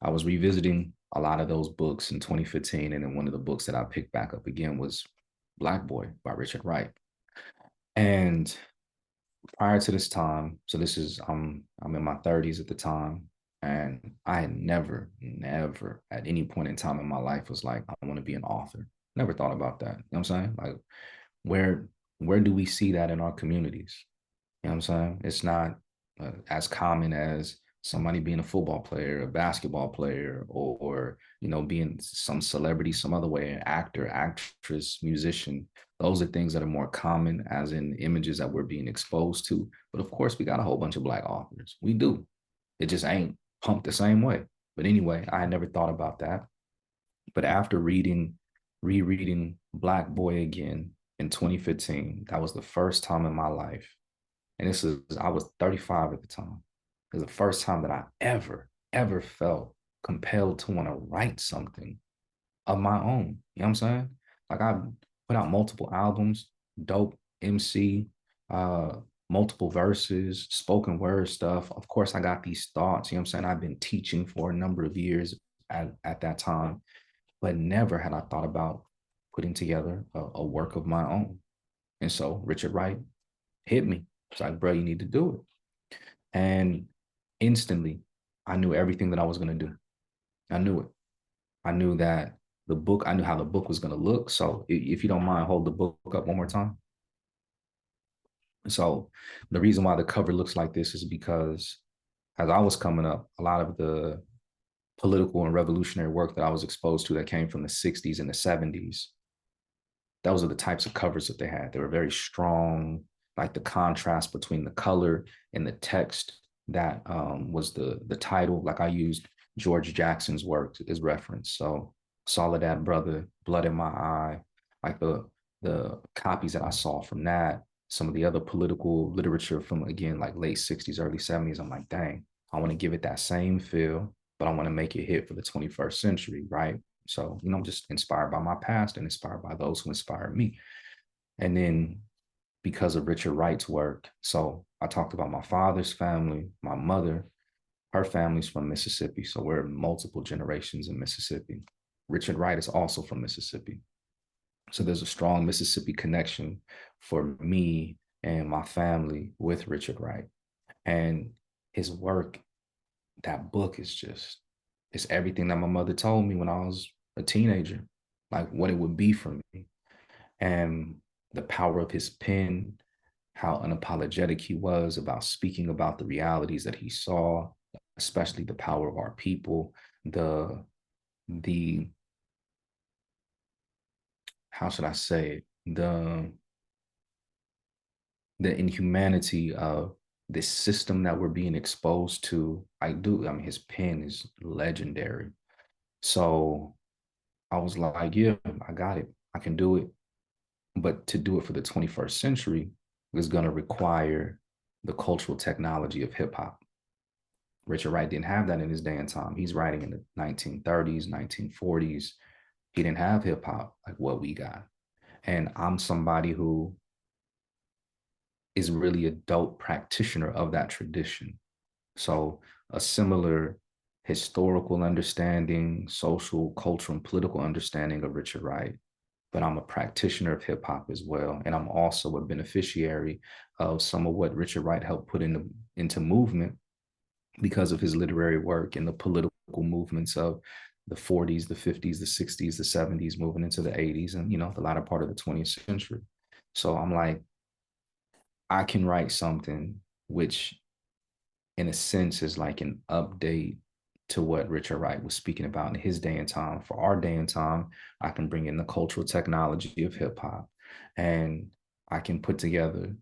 I was revisiting a lot of those books in 2015, and then one of the books that I picked back up again was Black Boy by Richard Wright. And prior to this time, so this is I'm in my 30s at the time, and I had never at any point in time in my life was like, I want to be an author. Never thought about that. You know what I'm saying? Like, where where do we see that in our communities? You know what I'm saying? It's not as common as somebody being a football player, a basketball player, or you know, being some celebrity, some other way, an actor, actress, musician. Those are things that are more common as in images that we're being exposed to. But of course, we got a whole bunch of Black authors. We do. It just ain't pumped the same way. But anyway, I never thought about that. But after rereading Black Boy again in 2015, that was the first time in my life. And I was 35 at the time. It was the first time that I ever felt compelled to want to write something of my own. You know what I'm saying? Like I put out multiple albums, dope MC, uh, multiple verses, spoken word stuff. Of course, I got these thoughts. You know what I'm saying? I've been teaching for a number of years at that time, but never had I thought about putting together a work of my own. And so Richard Wright hit me. It's like, bro, you need to do it. And instantly, I knew everything that I was going to do. I knew it. I knew that I knew how the book was going to look. So if you don't mind, hold the book up one more time. So the reason why the cover looks like this is because as I was coming up, a lot of the political and revolutionary work that I was exposed to that came from the 60s and the 70s, those are the types of covers that they had. They were very strong, like the contrast between the color and the text that was the title. Like I used George Jackson's work as reference. So Soledad Brother, Blood in My Eye, like the copies that I saw from that, some of the other political literature from, again, like late 60s, early 70s. I'm like, dang, I want to give it that same feel, but I want to make it hit for the 21st century, right? So, you know, I'm just inspired by my past and inspired by those who inspired me. And then because of Richard Wright's work, so I talked about my father's family, my mother, her family's from Mississippi. So we're multiple generations in Mississippi. Richard Wright is also from Mississippi. So there's a strong Mississippi connection for me and my family with Richard Wright. And his work, that book is just, it's everything that my mother told me when I was a teenager, like what it would be for me. And the power of his pen, how unapologetic he was about speaking about the realities that he saw, especially the power of our people, the how should I say it? The inhumanity of this system that we're being exposed to. I mean, his pen is legendary. So I was like, yeah, I got it. I can do it. But to do it for the 21st century is going to require the cultural technology of hip hop. Richard Wright didn't have that in his day and time. He's writing in the 1930s, 1940s. He didn't have hip hop like what we got. And I'm somebody who is really a dope practitioner of that tradition. So a similar historical understanding, social, cultural, and political understanding of Richard Wright, but I'm a practitioner of hip hop as well. And I'm also a beneficiary of some of what Richard Wright helped put into movement because of his literary work and the political movements of the 40s, the 50s, the 60s, the 70s, moving into the 80s, and the latter part of the 20th century. So I'm like, I can write something which, in a sense, is like an update to what Richard Wright was speaking about in his day and time. For our day and time, I can bring in the cultural technology of hip hop, and I can put together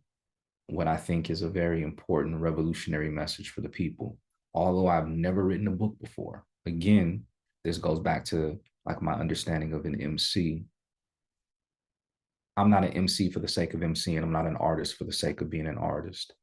what I think is a very important revolutionary message for the people. Although I've never written a book before. Again, this goes back to like my understanding of an MC. I'm not an MC for the sake of MC, and I'm not an artist for the sake of being an artist.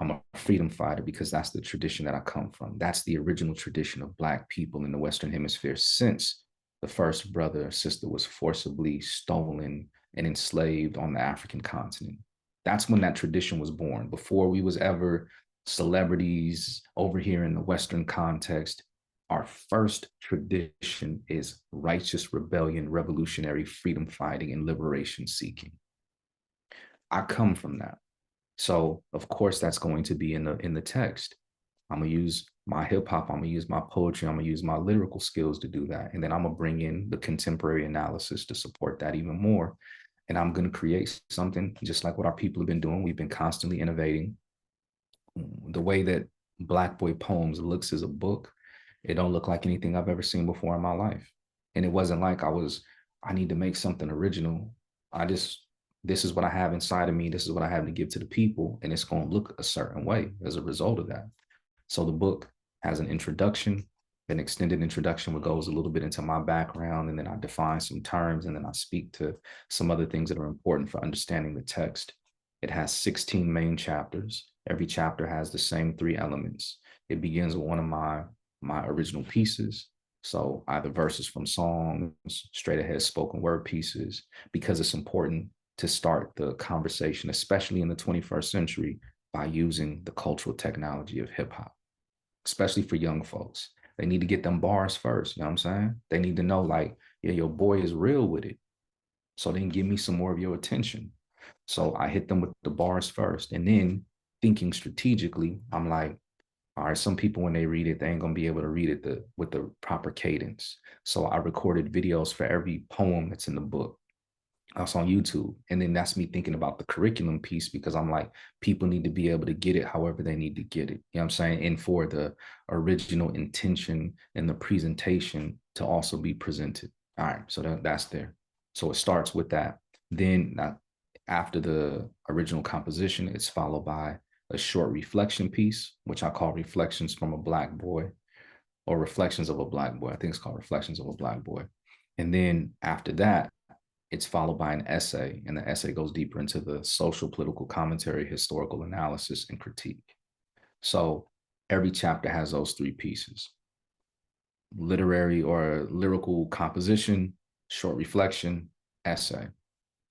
I'm a freedom fighter because that's the tradition that I come from. That's the original tradition of Black people in the Western Hemisphere since the first brother or sister was forcibly stolen and enslaved on the African continent. That's when that tradition was born. Before we was ever celebrities over here in the Western context, our first tradition is righteous rebellion, revolutionary freedom fighting, and liberation seeking. I come from that. So of course that's going to be in the text. I'm gonna use my hip hop, I'm gonna use my poetry, I'm gonna use my lyrical skills to do that. And then I'm gonna bring in the contemporary analysis to support that even more. And I'm gonna create something just like what our people have been doing. We've been constantly innovating. The way that Black Boy Poems looks as a book, it don't look like anything I've ever seen before in my life. And it wasn't like I need to make something original. This is what I have inside of me. This is what I have to give to the people. And it's going to look a certain way as a result of that. So the book has an introduction, an extended introduction, which goes a little bit into my background. And then I define some terms, and then I speak to some other things that are important for understanding the text. It has 16 main chapters. Every chapter has the same 3 elements. It begins with one of my original pieces. So either verses from songs, straight ahead spoken word pieces, because it's important to start the conversation, especially in the 21st century, by using the cultural technology of hip hop, especially for young folks. They need to get them bars first. You know what I'm saying? They need to know, like, yeah, your boy is real with it. So then give me some more of your attention. So I hit them with the bars first. And then thinking strategically, I'm like, all right, some people, when they read it, they ain't gonna be able to read it with the proper cadence. So I recorded videos for every poem that's in the book. That's on YouTube. And then that's me thinking about the curriculum piece, because I'm like, people need to be able to get it however they need to get it. You know what I'm saying? And for the original intention and the presentation to also be presented. All right, so that's there. So it starts with that. Then after the original composition, it's followed by a short reflection piece, which I call Reflections from a Black Boy, or Reflections of a Black Boy. I think it's called Reflections of a Black Boy. And then after that, it's followed by an essay, and the essay goes deeper into the social, political commentary, historical analysis, and critique. So every chapter has those 3 pieces: literary or lyrical composition, short reflection, essay.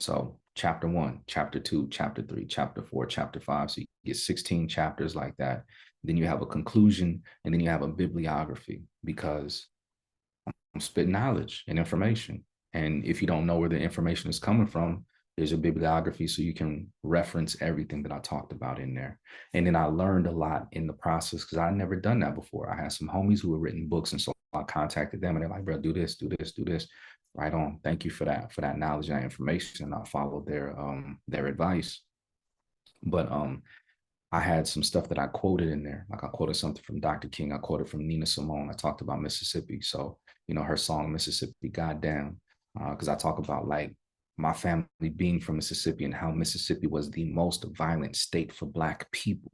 So chapter 1, chapter 2, chapter 3, chapter 4, chapter 5. So you get 16 chapters like that. Then you have a conclusion, and then you have a bibliography, because I'm spitting knowledge and information. And if you don't know where the information is coming from, there's a bibliography so you can reference everything that I talked about in there. And then I learned a lot in the process because I'd never done that before. I had some homies who had written books, and so I contacted them, and they're like, bro, do this, do this, do this. Right on. Thank you for that knowledge and that information. And I followed their advice. But I had some stuff that I quoted in there. Like I quoted something from Dr. King. I quoted from Nina Simone. I talked about Mississippi. So, her song, Mississippi, Goddamn, because I talk about like my family being from Mississippi and how Mississippi was the most violent state for Black people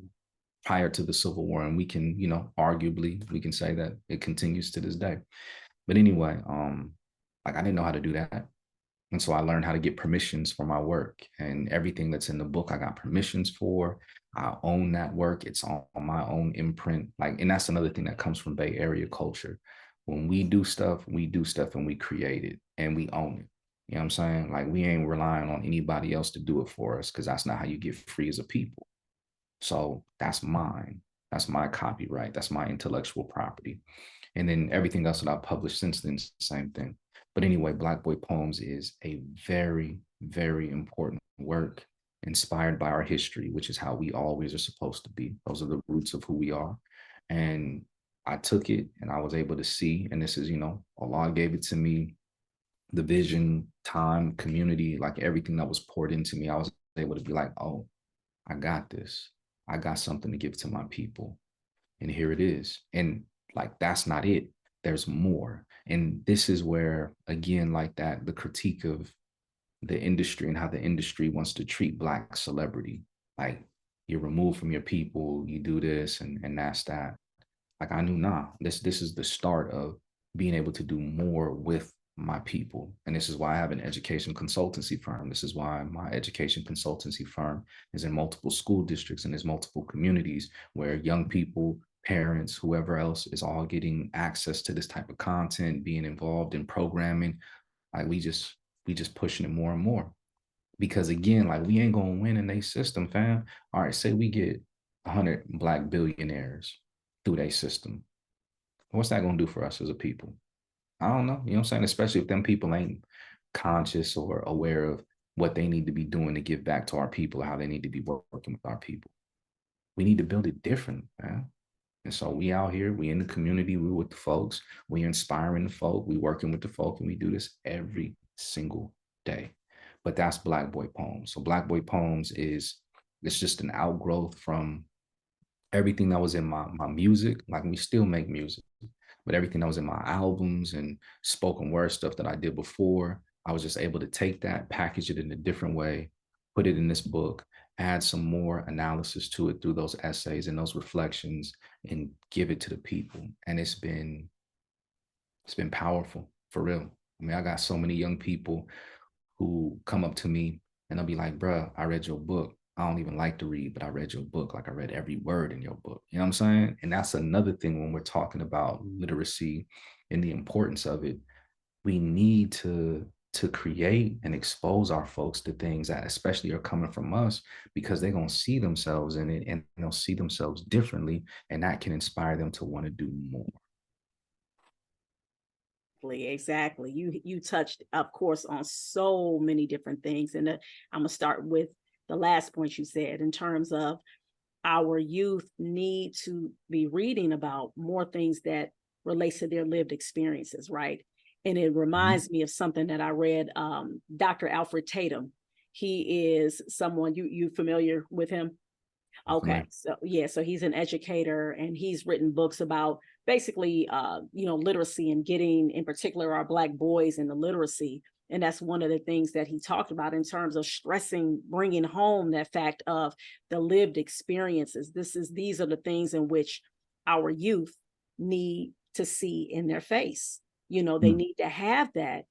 prior to the Civil War. And we can, arguably, we can say that it continues to this day. But anyway, like I didn't know how to do that. And so I learned how to get permissions for my work, and everything that's in the book, I got permissions for. I own that work. It's on my own imprint. Like, and that's another thing that comes from Bay Area culture. When we do stuff and we create it and we own it. You know what I'm saying? Like we ain't relying on anybody else to do it for us because that's not how you get free as a people. So that's mine. That's my copyright. That's my intellectual property. And then everything else that I've published since then, same thing. But anyway, Black Boy Poems is a very, very important work inspired by our history, which is how we always are supposed to be. Those are the roots of who we are. And I took it and I was able to see, and this is, Allah gave it to me, the vision, time, community, like everything that was poured into me. I was able to be like, oh, I got this. I got something to give to my people. And here it is. And like, that's not it. There's more. And this is where, again, like that, the critique of the industry and how the industry wants to treat Black celebrity. Like, you're removed from your people, you do this, and that's that. Like, I knew, nah, this is the start of being able to do more with my people. And this is why I have an education consultancy firm. This is why my education consultancy firm is in multiple school districts and there's multiple communities where young people, parents, whoever else is all getting access to this type of content, being involved in programming. Like we just pushing it more and more. Because again, like we ain't gonna win in their system, fam. All right, say we get 100 Black billionaires through their system. What's that gonna do for us as a people? I don't know. You know what I'm saying? Especially if them people ain't conscious or aware of what they need to be doing to give back to our people, how they need to be working with our people. We need to build it different, man. And so we out here, we in the community, we with the folks, we inspiring the folk, we working with the folk, and we do this every single day. But that's Black Boy Poems. So Black Boy Poems it's just an outgrowth from everything that was in my music. Like we still make music, but everything that was in my albums and spoken word stuff that I did before, I was just able to take that, package it in a different way, put it in this book, add some more analysis to it through those essays and those reflections, and give it to the people. And it's been powerful, for real. I mean, I got so many young people who come up to me and they'll be like, bruh, I read your book. I don't even like to read, but I read your book. Like I read every word in your book. You know what I'm saying? And that's another thing when we're talking about literacy and the importance of it. We need to create and expose our folks to things that especially are coming from us, because they're going to see themselves in it and they'll see themselves differently. And that can inspire them to want to do more. Exactly. You touched, of course, on so many different things. And I'm going to start with the last point you said in terms of our youth need to be reading about more things that relates to their lived experiences, right? And it reminds me of something that I read, Dr. Alfred Tatum. He is someone, you familiar with him? Okay, so yeah, so he's an educator and he's written books about basically, literacy and getting, in particular, our Black boys into literacy. And that's one of the things that he talked about in terms of stressing, bringing home that fact of the lived experiences. These are the things in which our youth need to see in their face. They need to have that.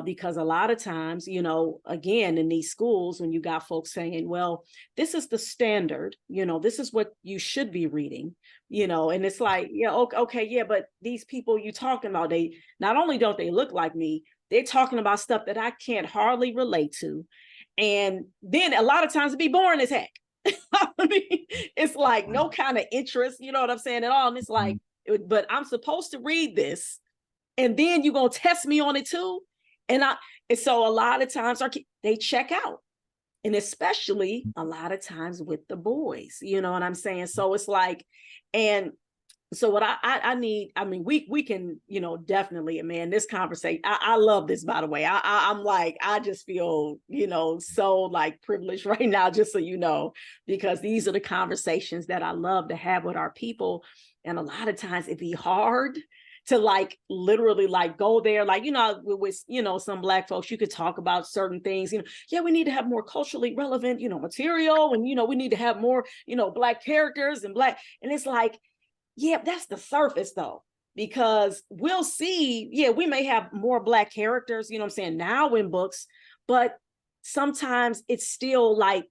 Because a lot of times, again, in these schools, when you got folks saying, well, this is the standard, this is what you should be reading, and it's like, yeah, okay, yeah, but these people you talking about, they not only don't they look like me, they're talking about stuff that I can't hardly relate to. And then a lot of times it be boring as heck. I mean, it's like no kind of interest, you know what I'm saying, at all. And it's like, but I'm supposed to read this. And then you're going to test me on it too. And so a lot of times they check out, and especially a lot of times with the boys, you know what I'm saying? So it's like, and so what I need, I mean, we can, definitely, man, this conversation, I love this, by the way. I'm like, I just feel, so like privileged right now, just so you know, because these are the conversations that I love to have with our people. And a lot of times it'd be hard to like literally like go there, like, with some Black folks, you could talk about certain things, yeah, we need to have more culturally relevant, material, and, we need to have more, Black characters and Black, and it's like, yeah, that's the surface though, because we'll see, yeah, we may have more Black characters, I'm saying, now in books, but sometimes it's still like,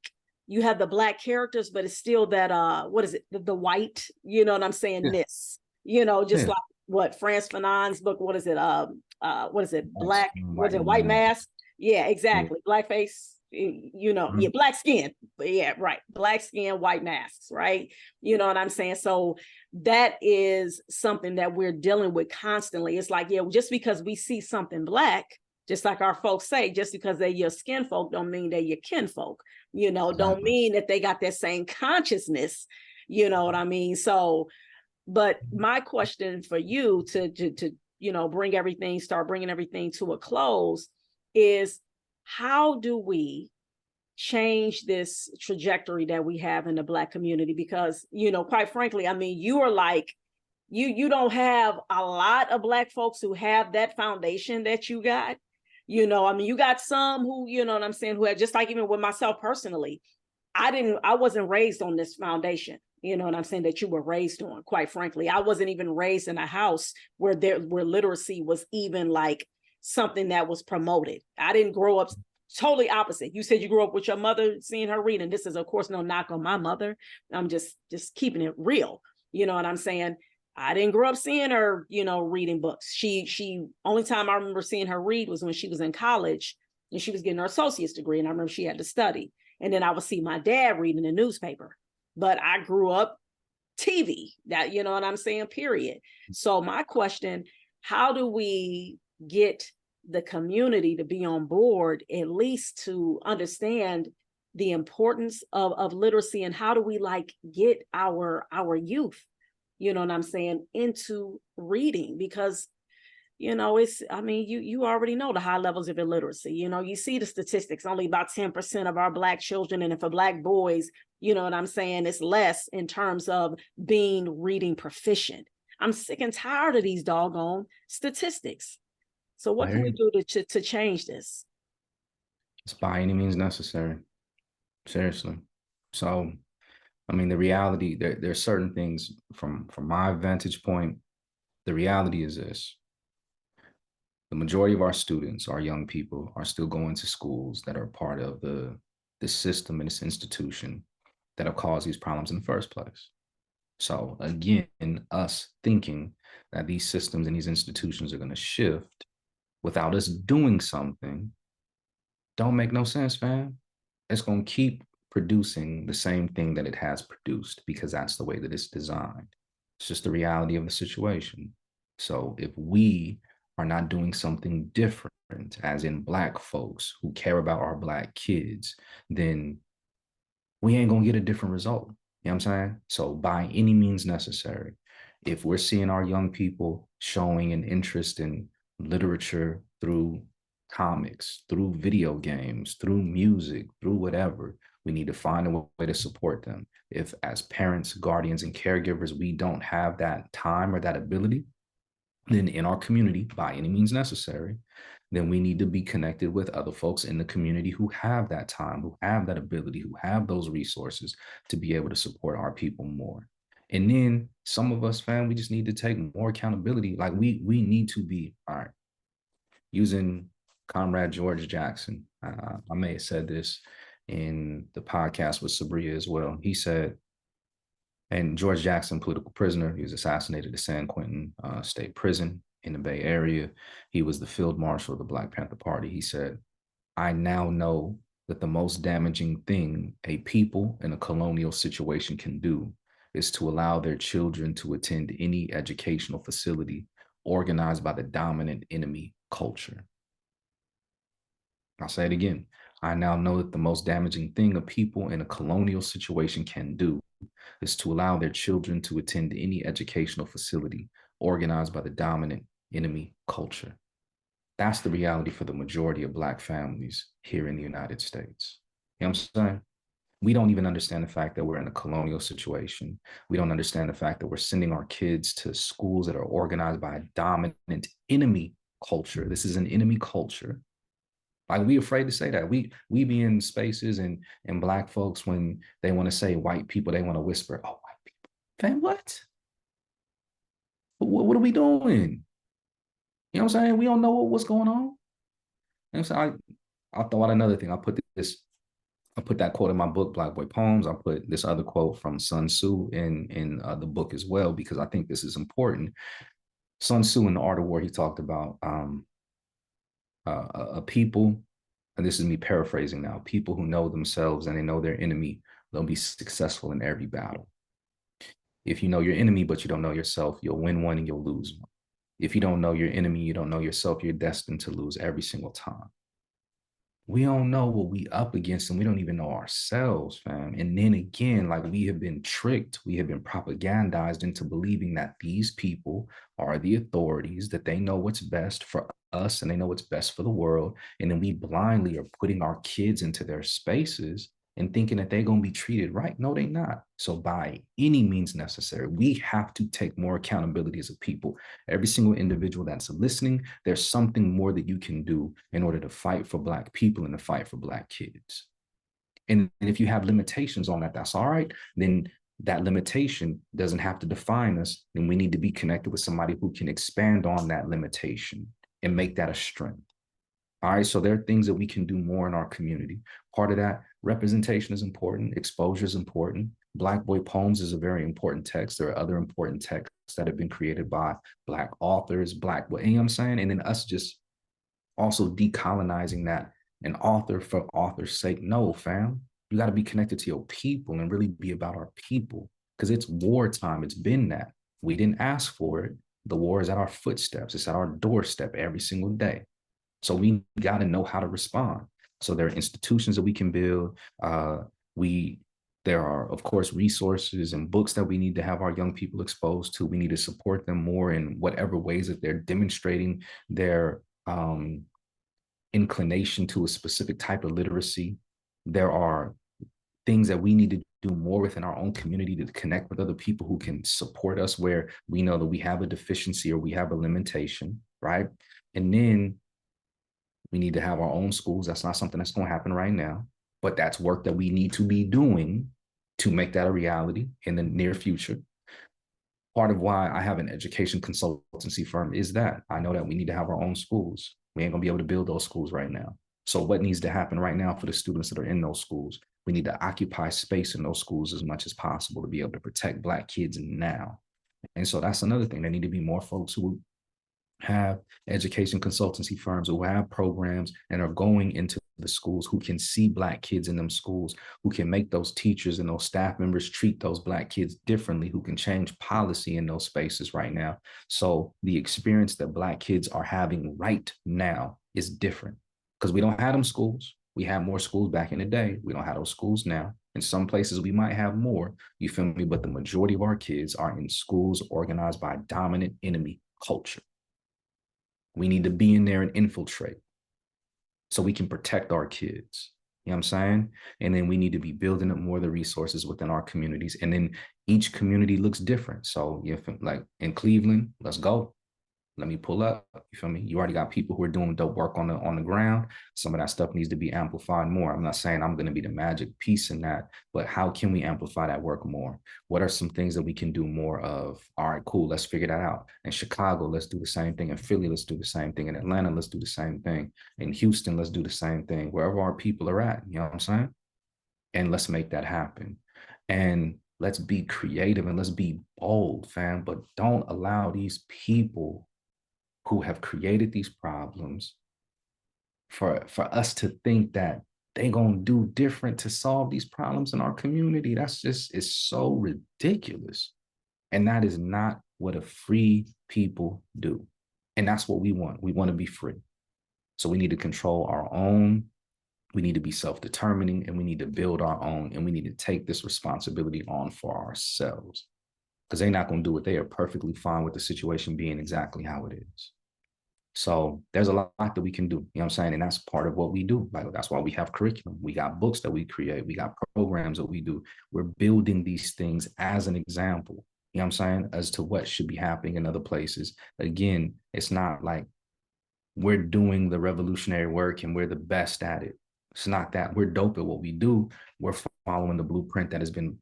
you have the Black characters, but it's still that, what is it, the white, you know what I'm saying, this, just like, what Frantz Fanon's book, what is it, Black, what is it, White Mask, Yeah, Yeah. exactly. Blackface, yeah, black skin. But yeah, right. Black skin, white masks, right? You know what I'm saying? So that is something that we're dealing with constantly. It's like, yeah, just because we see something black, just like our folks say, just because they're your skin folk don't mean they're your kinfolk. Don't Exactly. mean that they got that same consciousness. You know what I mean? So, but my question for you to start bringing everything to a close is, how do we change this trajectory that we have in the Black community? Because, quite frankly, I mean, you are like, you don't have a lot of Black folks who have that foundation that you got. I mean, you got some who, you know what I'm saying, who had, just like even with myself personally, I wasn't raised on this foundation. You know what I'm saying, that you were raised on. Quite frankly, I wasn't even raised in a house where literacy was even like something that was promoted. I didn't grow up totally opposite. You said you grew up with your mother, seeing her reading. This is, of course, no knock on my mother. I'm just keeping it real. You know what I'm saying? I didn't grow up seeing her, reading books. She only time I remember seeing her read was when she was in college and she was getting her associate's degree. And I remember she had to study. And then I would see my dad reading the newspaper. But I grew up TV, that, you know what I'm saying, period. So my question, how do we get the community to be on board, at least to understand the importance of literacy, and how do we like get our youth, you know what I'm saying, into reading? Because it's, I mean, you already know the high levels of illiteracy. You see the statistics, only about 10% of our Black children, and for Black boys, you know what I'm saying, it's less in terms of being reading proficient. I'm sick and tired of these doggone statistics. So what can we do to change this? It's by any means necessary. Seriously. So, I mean, the reality, there are certain things from my vantage point. The reality is this: the majority of our students, our young people, are still going to schools that are part of the system and this institution that have caused these problems in the first place. So again, us thinking that these systems and these institutions are going to shift without us doing something don't make no sense, fam. It's going to keep producing the same thing that it has produced because that's the way that it's designed. It's just the reality of the situation. So if we are not doing something different, as in Black folks who care about our Black kids, then we ain't gonna get a different result. You know what I'm saying? So by any means necessary, if we're seeing our young people showing an interest in literature through comics, through video games, through music, through whatever, we need to find a way to support them. If as parents, guardians, and caregivers, we don't have that time or that ability, then in our community, by any means necessary, then we need to be connected with other folks in the community who have that time, who have that ability, who have those resources to be able to support our people more. And then some of us, fam, we just need to take more accountability. Like we need to be, all right, using Comrade George Jackson. I may have said this in the podcast with Sabria as well. He said, and George Jackson, political prisoner, he was assassinated at San Quentin State Prison in the Bay Area. He was the field marshal of the Black Panther Party. He said, I now know that the most damaging thing a people in a colonial situation can do is to allow their children to attend any educational facility organized by the dominant enemy culture. I'll say it again. I now know that the most damaging thing a people in a colonial situation can do is to allow their children to attend any educational facility organized by the dominant enemy culture. That's the reality for the majority of Black families here in the United States. You know what I'm saying? We don't even understand the fact that we're in a colonial situation. We don't understand the fact that we're sending our kids to schools that are organized by a dominant enemy culture. This is an enemy culture. Like, we afraid to say that. We be in spaces and Black folks, when they want to say white people, they want to whisper, oh, white people. Fam, what? What are we doing? You know what I'm saying? We don't know what's going on. You know what I'm saying? I'll throw out another thing. I put that quote in my book, Black Boy Poems. I put this other quote from Sun Tzu in the book as well, because I think this is important. Sun Tzu in The Art of War, he talked about a people and this is me paraphrasing now, people who know themselves and they know their enemy, they'll be successful in every battle. If you know your enemy, but you don't know yourself, you'll win one and you'll lose one. If you don't know your enemy, you don't know yourself, you're destined to lose every single time. We don't know what we up against and we don't even know ourselves, fam. And then again, like we have been tricked, we have been propagandized into believing that these people are the authorities, that they know what's best for us and they know what's best for the world. And then we blindly are putting our kids into their spaces and thinking that they're going to be treated right. No, they're not. So by any means necessary, we have to take more accountability as a people. Every single individual that's listening, there's something more that you can do in order to fight for Black people and to fight for Black kids. And if you have limitations on that, that's all right. Then that limitation doesn't have to define us. Then we need to be connected with somebody who can expand on that limitation and make that a strength. All right, so there are things that we can do more in our community. Part of that, representation is important, exposure is important. Black Boy Poems is a very important text. There are other important texts that have been created by Black authors, Black, you know what I'm saying? And then us just also decolonizing that, an author for author's sake. No, fam, you got to be connected to your people and really be about our people because it's wartime. It's been that. We didn't ask for it. The war is at our footsteps. It's at our doorstep every single day. So we got to know how to respond. So there are institutions that we can build. There are, of course, resources and books that we need to have our young people exposed to. We need to support them more in whatever ways that they're demonstrating their inclination to a specific type of literacy. There are things that we need to do more within our own community to connect with other people who can support us where we know that we have a deficiency or we have a limitation, right? And then we need to have our own schools. That's not something that's going to happen right now, but that's work that we need to be doing to make that a reality in the near future. Part of why I have an education consultancy firm is that I know that we need to have our own schools. We ain't going to be able to build those schools right now. So what needs to happen right now for the students that are in those schools? We need to occupy space in those schools as much as possible to be able to protect Black kids now. And so that's another thing. There need to be more folks who have education consultancy firms who have programs and are going into the schools who can see Black kids in them schools, who can make those teachers and those staff members treat those Black kids differently, who can change policy in those spaces right now. So the experience that Black kids are having right now is different because we don't have them schools. We had more schools back in the day. We don't have those schools now. In some places, we might have more, you feel me? But the majority of our kids are in schools organized by dominant enemy culture. We need to be in there and infiltrate so we can protect our kids. You know what I'm saying? And then we need to be building up more of the resources within our communities. And then each community looks different. So, like in Cleveland, let's go. Let me pull up. You feel me? You already got people who are doing dope work on the ground. Some of that stuff needs to be amplified more. I'm not saying I'm going to be the magic piece in that, but how can we amplify that work more? What are some things that we can do more of? All right, cool. Let's figure that out. In Chicago, let's do the same thing. In Philly, let's do the same thing. In Atlanta, let's do the same thing. In Houston, let's do the same thing. Wherever our people are at, you know what I'm saying? And let's make that happen. And let's be creative and let's be bold, fam. But don't allow these people who have created these problems for us to think that they're going to do different to solve these problems in our community. That's just, it's so ridiculous. And that is not what a free people do. And that's what we want. We want to be free. So we need to control our own. We need to be self-determining and we need to build our own. And we need to take this responsibility on for ourselves because they're not going to do it. They are perfectly fine with the situation being exactly how it is. So there's a lot that we can do, you know what I'm saying? And that's part of what we do. Like, that's why we have curriculum. We got books that we create. We got programs that we do. We're building these things as an example, you know what I'm saying, as to what should be happening in other places. Again, it's not like we're doing the revolutionary work and we're the best at it. It's not that. We're dope at what we do. We're following the blueprint that has been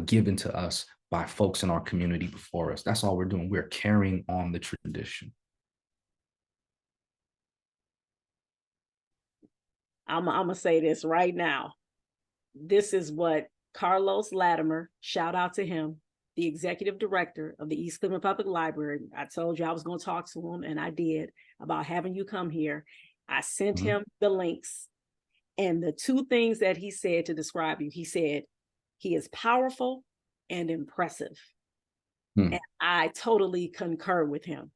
given to us by folks in our community before us. That's all we're doing. We're carrying on the tradition. I'm going to say this right now. This is what Carlos Latimer, shout out to him, the executive director of the East Cleveland Public Library. I told you I was going to talk to him, and I did, about having you come here. I sent him the links And the two things that he said to describe you, he said, he is powerful and impressive. And I totally concur with him.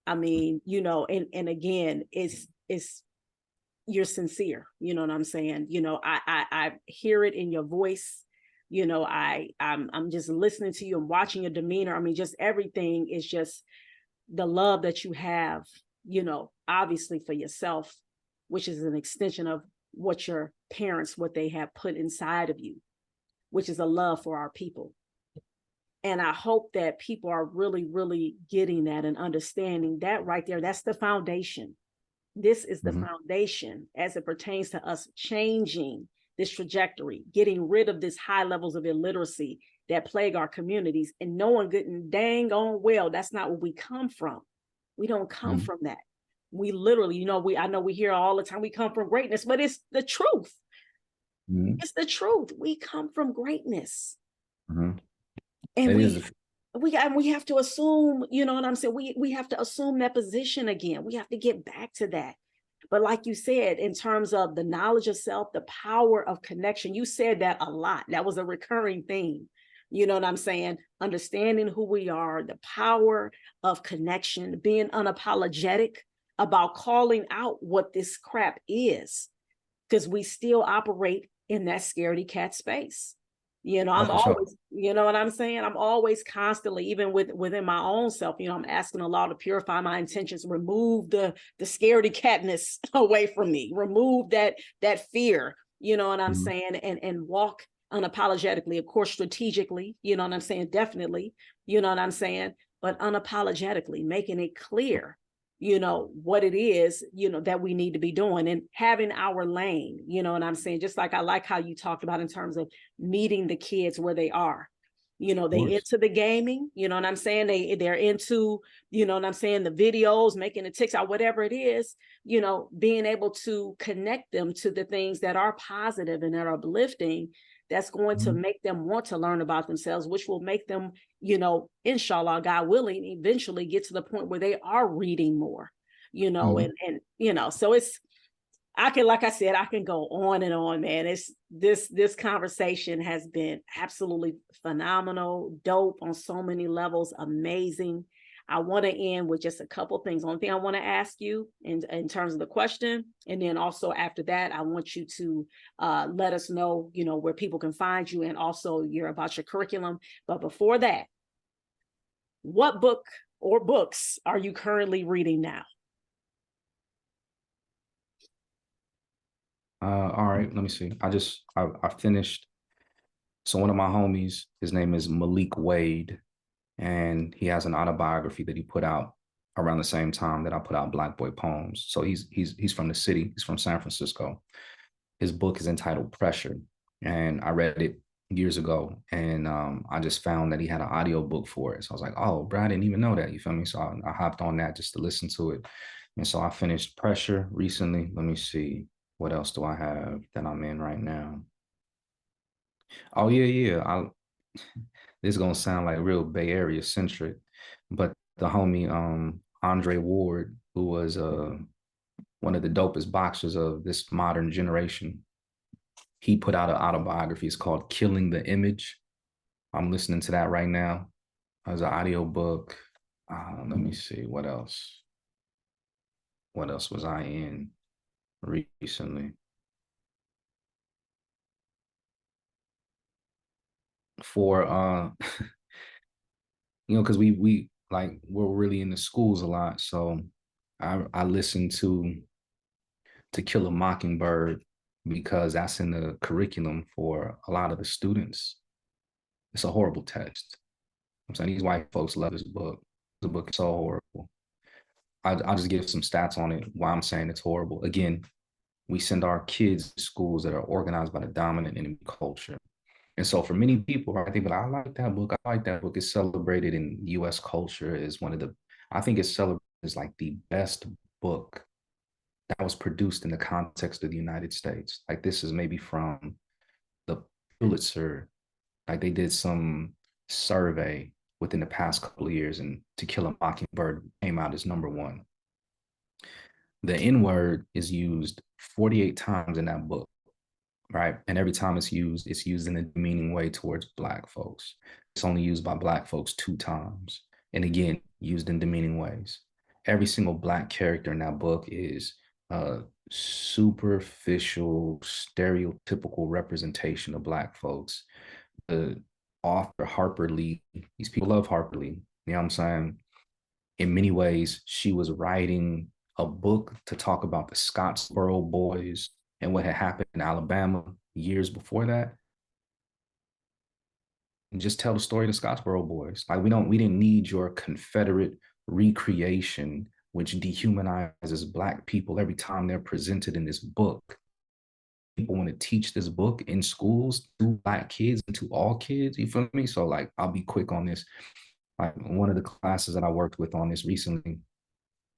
I mean, you know, and again, it's you're sincere. You know what I'm saying? You know, I hear it in your voice. You know, I'm just listening to you and watching your demeanor. I mean, just everything is just the love that you have, you know, obviously for yourself, which is an extension of what your parents, what they have put inside of you, which is a love for our people. And I hope that people are really, really getting that and understanding that right there. That's the foundation. This is the foundation as it pertains to us changing this trajectory, getting rid of this high levels of illiteracy that plague our communities, and knowing good and dang on well, that's not where we come from. We don't come from that. We literally, you know, I know we hear all the time, we come from greatness, but it's the truth. It's the truth. We come from greatness. And we have to assume, you know what I'm saying? We have to assume that position again. We have to get back to that. But like you said, in terms of the knowledge of self, the power of connection, you said that a lot. That was a recurring theme. You know what I'm saying? Understanding who we are, the power of connection, being unapologetic about calling out what this crap is, because we still operate in that scaredy cat space. You know, I'm always, you know what I'm saying? I'm always constantly, even within my own self, you know, I'm asking Allah to purify my intentions, remove the scaredy catness away from me, remove that fear, you know what I'm saying? And walk unapologetically, of course, strategically, you know what I'm saying? Definitely, you know what I'm saying? But unapologetically, making it clear, you know, what it is, you know, that we need to be doing and having our lane, you know what I'm saying? Just like I like how you talked about in terms of meeting the kids where they are. You know, they into the gaming, you know what I'm saying? They're into, you know what I'm saying, the videos, making the TikTok, whatever it is, you know, being able to connect them to the things that are positive and that are uplifting, that's going to make them want to learn about themselves, which will make them, you know, inshallah, God willing, eventually get to the point where they are reading more, you know, and you know, so it's, I can, like I said, I can go on and on, man. It's this conversation has been absolutely phenomenal, dope on so many levels, amazing. I want to end with just a couple things. One thing I want to ask you in terms of the question, and then also after that, I want you to let us know, you know, where people can find you and also about your curriculum. But before that, what book or books are you currently reading now? All right, let me see. I finished. So one of my homies, his name is Malik Wade, and he has an autobiography that he put out around the same time that I put out Black Boy Poems. So he's from the city. He's from San Francisco. His book is entitled Pressure, and I read it years ago, and I just found that he had an audio book for it. So I was like, oh, bro, I didn't even know that. You feel me? So I hopped on that just to listen to it, and so I finished Pressure recently. Let me see. What else do I have that I'm in right now? Oh yeah. This is gonna sound like real Bay Area centric, but the homie Andre Ward, who was one of the dopest boxers of this modern generation, he put out an autobiography. It's called Killing the Image. I'm listening to that right now as an audio book. Let me see what else. What else was I in recently? For you know, because we like we're really in the schools a lot. So I listen To Kill a Mockingbird because that's in the curriculum for a lot of the students. It's a horrible text. I'm saying these white folks love this book. The book is so horrible. I'll just give some stats on it why I'm saying it's horrible. Again, we send our kids to schools that are organized by the dominant enemy culture. And so for many people, right, they be like, I like that book. I like that book. It's celebrated in US culture as one of the, I think it's celebrated as like the best book that was produced in the context of the United States. Like this is maybe from the Pulitzer, like they did some survey within the past couple of years, and To Kill a Mockingbird came out as number one. The N-word is used 48 times in that book, right? And every time it's used in a demeaning way towards Black folks. It's only used by Black folks 2 times. And again, used in demeaning ways. Every single Black character in that book is a superficial, stereotypical representation of Black folks. The author, Harper Lee, these people love Harper Lee. You know what I'm saying? In many ways, she was writing a book to talk about the Scottsboro boys and what had happened in Alabama years before that. And just tell the story of the Scottsboro boys. Like we didn't need your Confederate recreation, which dehumanizes Black people every time they're presented in this book. People want to teach this book in schools to Black kids and to all kids. You feel me? So like, I'll be quick on this. Like one of the classes that I worked with on this recently,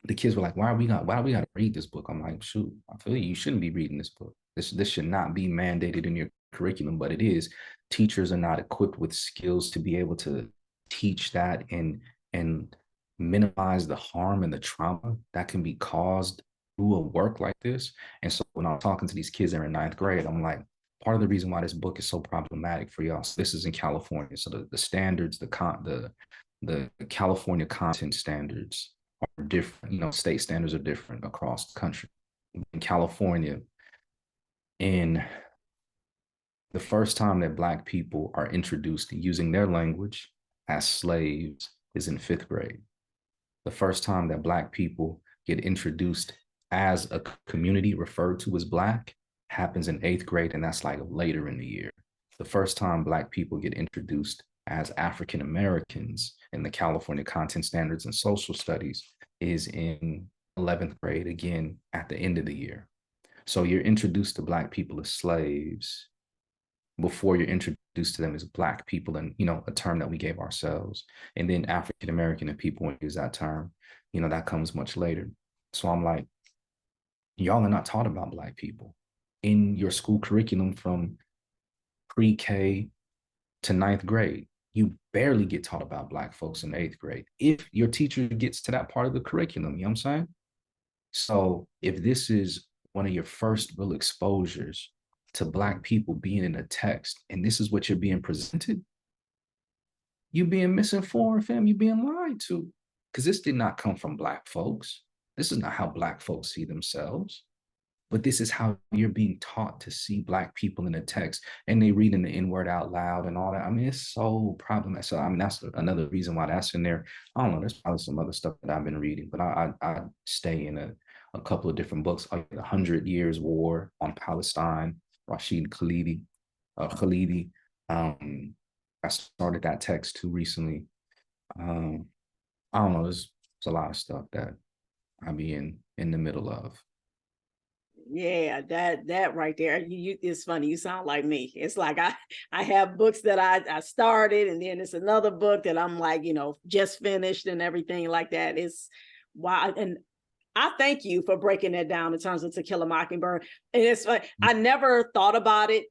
the kids were like, why do we got to read this book? I'm like, shoot, I feel you shouldn't be reading this book. This should not be mandated in your curriculum, but it is. Teachers are not equipped with skills to be able to teach that and minimize the harm and the trauma that can be caused through a work like this. And so when I'm talking to these kids that are in 9th grade, I'm like, part of the reason why this book is so problematic for y'all, so this is in California. So the standards, the California content standards are different. You know, state standards are different across the country. In California, in the first time that Black people are introduced to using their language as slaves is in 5th grade. The first time that Black people get introduced as a community referred to as Black happens in 8th grade, and that's like later in the year. The first time Black people get introduced as African Americans in the California Content Standards and Social Studies is in 11th grade, again, at the end of the year. So you're introduced to Black people as slaves before you're introduced to them as Black people, and, you know, a term that we gave ourselves. And then African American and people when use that term, you know, that comes much later. So I'm like, y'all are not taught about Black people in your school curriculum from pre-K to 9th grade. You barely get taught about Black folks in 8th grade if your teacher gets to that part of the curriculum. You know what I'm saying? So if this is one of your first real exposures to Black people being in a text, and this is what you're being presented, you being misinformed, fam, you being lied to. Because this did not come from Black folks. This is not how Black folks see themselves. But this is how you're being taught to see Black people in the text, and they reading the N-word out loud and all that. I mean, it's so problematic. So, I mean, that's another reason why that's in there. I don't know. There's probably some other stuff that I've been reading, but I stay in a couple of different books, like the 100 Years War on Palestine, Rashid Khalidi. I started that text too recently. I don't know. There's a lot of stuff that I be in the middle of. Yeah, that right there, you it's funny. You sound like me. It's like I have books that I started, and then it's another book that I'm like, you know, just finished and everything like that. It's why, and I thank you for breaking that down in terms of To Kill a Mockingbird. And it's like I never thought about it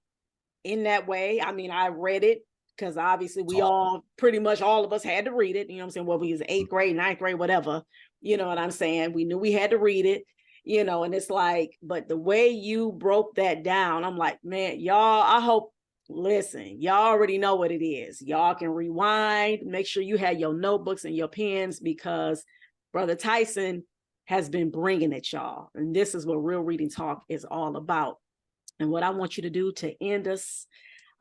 in that way. I mean, I read it because obviously we all, pretty much all of us had to read it. You know what I'm saying? Well, we was 8th grade, 9th grade, whatever. You know what I'm saying? We knew we had to read it. You know, and it's like, but the way you broke that down, I'm like, man, y'all, I hope, listen, y'all already know what it is. Y'all can rewind, make sure you have your notebooks and your pens, because Brother Tyson has been bringing it, y'all. And this is what Real Reading Talk is all about. And what I want you to do to end us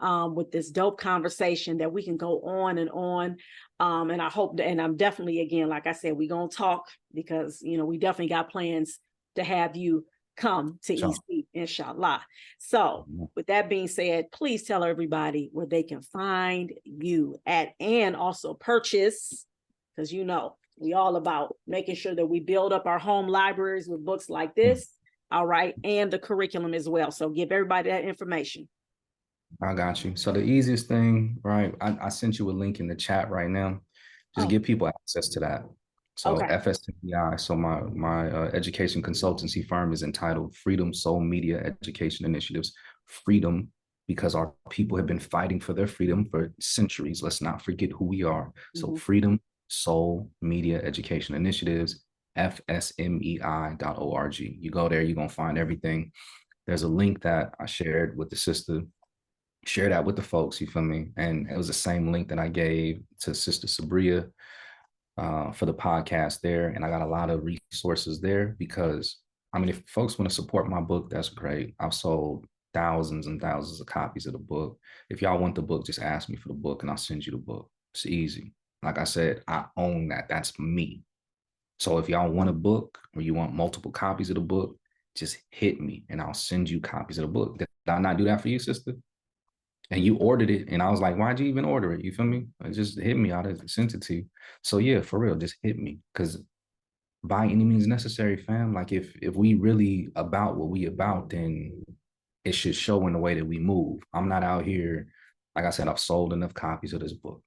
with this dope conversation that we can go on and on. And I hope, and I'm definitely, again, like I said, we're going to talk, because, you know, we definitely got plans to have you come to EC, inshallah. So with that being said, please tell everybody where they can find you at, and also purchase, because, you know, we all about making sure that we build up our home libraries with books like this. All right. And the curriculum as well. So give everybody that information. I got you. So the easiest thing, right? I sent you a link in the chat right now. Just give people access to that. So FSMEI, so my education consultancy firm is entitled Freedom Soul Media Education Initiatives. Freedom, because our people have been fighting for their freedom for centuries. Let's not forget who we are. So Freedom Soul Media Education Initiatives, fsmei.org. You go there, you're going to find everything. There's a link that I shared with the sister. Share that with the folks, you feel me? And it was the same link that I gave to Sister Sabria for the podcast there. And I got a lot of resources there because, I mean, if folks want to support my book, that's great. I've sold thousands and thousands of copies of the book. If y'all want the book, just ask me for the book and I'll send you the book. It's easy. Like I said, I own that. That's me. So if y'all want a book or you want multiple copies of the book, just hit me and I'll send you copies of the book. Did I not do that for you, sister? And you ordered it. And I was like, why'd you even order it? You feel me? It just hit me. I just sent it to you. So yeah, for real, just hit me. Because by any means necessary, fam, like if we really about what we about, then it should show in the way that we move. I'm not out here, like I said, I've sold enough copies of this book.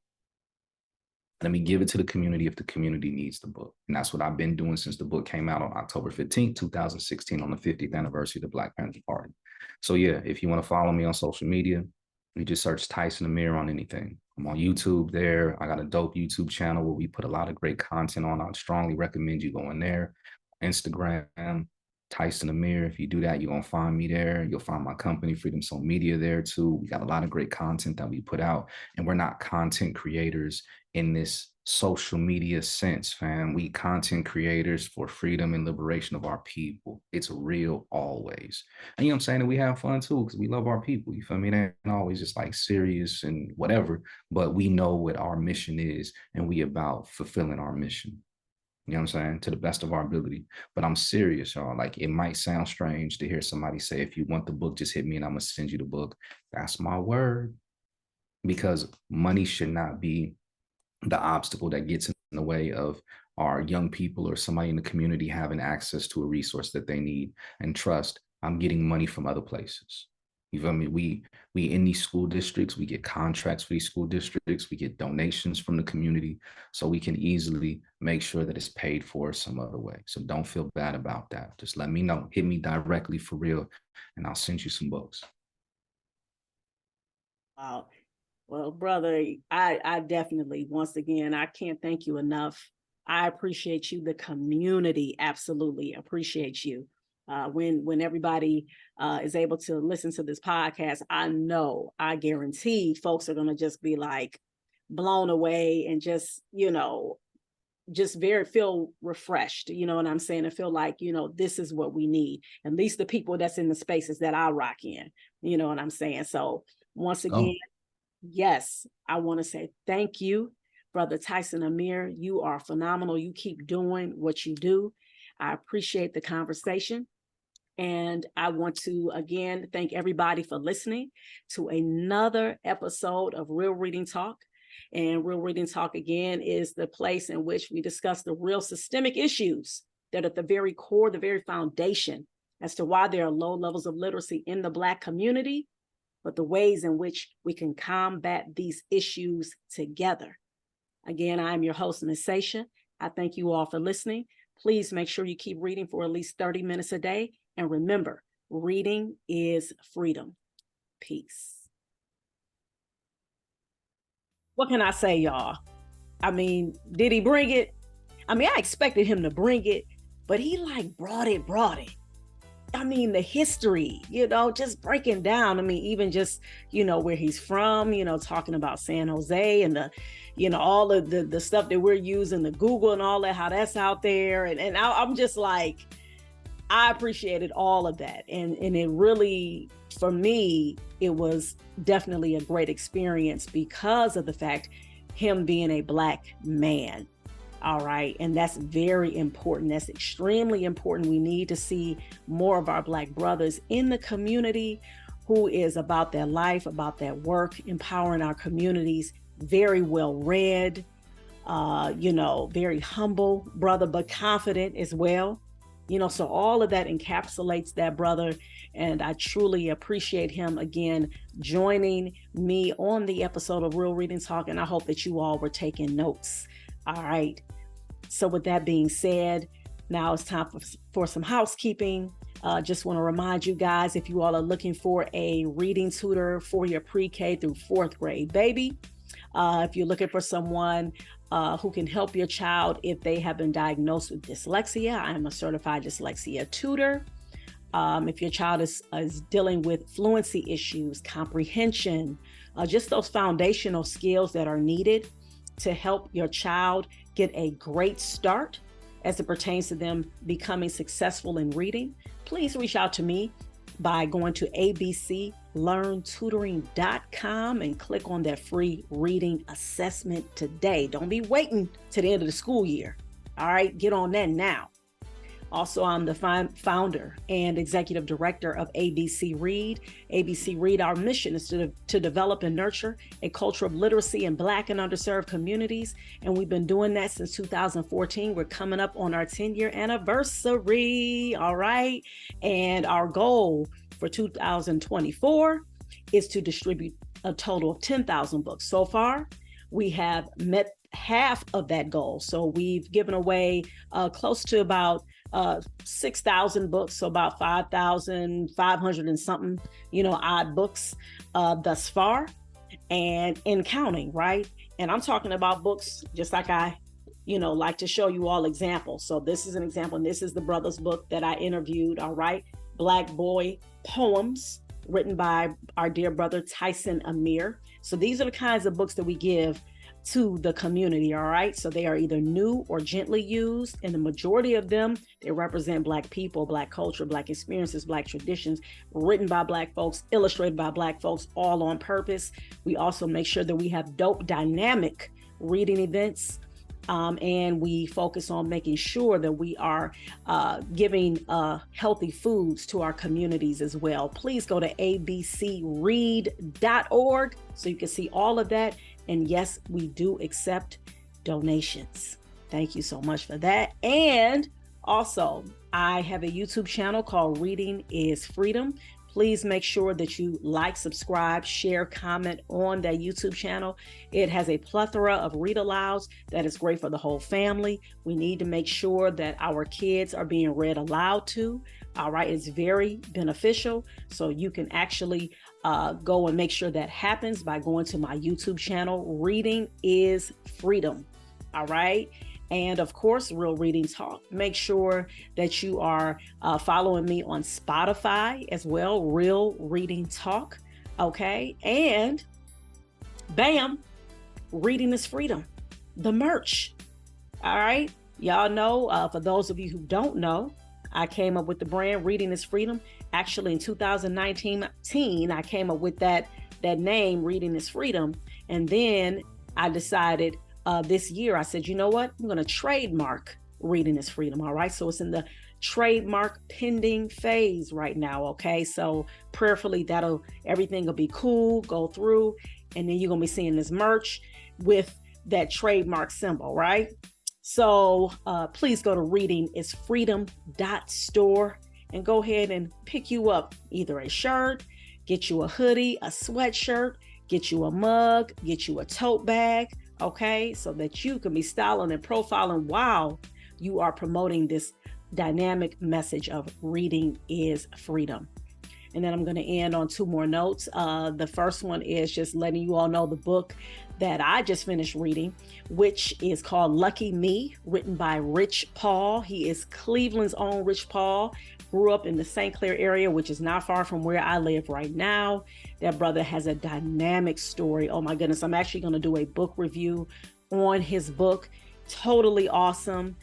Let me give it to the community if the community needs the book. And that's what I've been doing since the book came out on October 15th, 2016, on the 50th anniversary of the Black Panther Party. So yeah, if you want to follow me on social media, you just search Tyson Amir on anything. I'm on YouTube there. I got a dope YouTube channel where we put a lot of great content on. I'd strongly recommend you going there. Instagram, Tyson Amir. If you do that, you're going to find me there. You'll find my company, Freedom Soul Media, there too. We got a lot of great content that we put out. And we're not content creators in this social media sense, fam. We content creators for freedom and liberation of our people. It's real always. And you know what I'm saying? And we have fun too, because we love our people. You feel me? It ain't always just like serious and whatever, but we know what our mission is and we about fulfilling our mission. You know what I'm saying? To the best of our ability. But I'm serious, y'all. Like, it might sound strange to hear somebody say, if you want the book, just hit me and I'm going to send you the book. That's my word. Because money should not be the obstacle that gets in the way of our young people or somebody in the community having access to a resource that they need. And trust, I'm getting money from other places. You feel me? We in these school districts, we get contracts for these school districts, we get donations from the community, so we can easily make sure that it's paid for some other way. So don't feel bad about that. Just let me know. Hit me directly for real, and I'll send you some books. Wow. Well, brother, I definitely, once again, I can't thank you enough. I appreciate you. The community absolutely appreciates you. When everybody is able to listen to this podcast, I guarantee folks are going to just be like blown away and just, just feel refreshed, you know what I'm saying? And feel like, this is what we need. At least the people that's in the spaces that I rock in, you know what I'm saying? So once again, yes, I want to say thank you, Brother Tyson Amir. You are phenomenal. You keep doing what you do. I appreciate the conversation. And I want to, again, thank everybody for listening to another episode of Real Reading Talk. And Real Reading Talk, again, is the place in which we discuss the real systemic issues that are at the very core, the very foundation as to why there are low levels of literacy in the Black community, but the ways in which we can combat these issues together. Again, I'm your host, Ms. Seisha. I thank you all for listening. Please make sure you keep reading for at least 30 minutes a day. And remember, reading is freedom. Peace. What can I say, y'all? I mean, did he bring it? I mean, I expected him to bring it, but he brought it. I mean, the history, just breaking down. I mean, even just, where he's from, talking about San Jose and all of the stuff that we're using, the Google and all that, how that's out there. And I'm just like, I appreciated all of that. And it really, for me, it was definitely a great experience because of the fact him being a Black man. All right. And that's very important. That's extremely important. We need to see more of our Black brothers in the community who is about their life, about their work, empowering our communities. Very well read, very humble brother, but confident as well. So all of that encapsulates that brother. And I truly appreciate him again joining me on the episode of Real Reading Talk. And I hope that you all were taking notes. All right. So with that being said, now it's time for some housekeeping. Just want to remind you guys, if you all are looking for a reading tutor for your pre-K through fourth grade baby, if you're looking for someone who can help your child if they have been diagnosed with dyslexia. I am a certified dyslexia tutor. If your child is dealing with fluency issues, comprehension, just those foundational skills that are needed to help your child get a great start as it pertains to them becoming successful in reading, please reach out to me by going to abclearntutoring.com and click on that free reading assessment today. Don't be waiting to the end of the school year. All right, get on that now. Also, I'm the founder and executive director of ABC Read. ABC Read, our mission is to develop and nurture a culture of literacy in Black and underserved communities. And we've been doing that since 2014. We're coming up on our 10-year anniversary, all right? And our goal for 2024 is to distribute a total of 10,000 books. So far, we have met half of that goal. So we've given away close to about 6,000 books, so about 5,500 and something, odd books thus far, and in counting, right? And I'm talking about books just like I, like to show you all examples. So this is an example, and this is the brother's book that I interviewed, all right? Black Boy Poems, written by our dear brother Tyson Amir. So these are the kinds of books that we give to the community, all right? So they are either new or gently used, and the majority of them, they represent Black people, Black culture, Black experiences, Black traditions, written by Black folks, illustrated by Black folks, all on purpose. We also make sure that we have dope, dynamic reading events, and we focus on making sure that we are giving healthy foods to our communities as well. Please go to abcread.org so you can see all of that. And yes, we do accept donations. Thank you so much for that. And also, I have a YouTube channel called Reading is Freedom. Please make sure that you like, subscribe, share, comment on that YouTube channel. It has a plethora of read alouds that is great for the whole family. We need to make sure that our kids are being read aloud to. All right, it's very beneficial. So you can actually go and make sure that happens by going to my YouTube channel, Reading is Freedom. All right. And of course, Real Reading Talk. Make sure that you are following me on Spotify as well, Real Reading Talk. Okay. And bam, Reading is Freedom, the merch. All right. Y'all know, for those of you who don't know, I came up with the brand Reading is Freedom. Actually, in 2019, I came up with that name, Reading is Freedom. And then I decided this year, I said, you know what? I'm going to trademark Reading is Freedom. All right. So it's in the trademark pending phase right now. Okay. So prayerfully, everything will be cool, go through. And then you're going to be seeing this merch with that trademark symbol. Right. So please go to readingisfreedom.store and go ahead and pick you up either a shirt, get you a hoodie, a sweatshirt, get you a mug, get you a tote bag, okay? So that you can be styling and profiling while you are promoting this dynamic message of reading is freedom. And then I'm going to end on two more notes. The first one is just letting you all know the book that I just finished reading, which is called Lucky Me, written by Rich Paul. He is Cleveland's own Rich Paul. Grew up in the St. Clair area, which is not far from where I live right now. That brother has a dynamic story. Oh my goodness. I'm actually going to do a book review on his book. Totally awesome.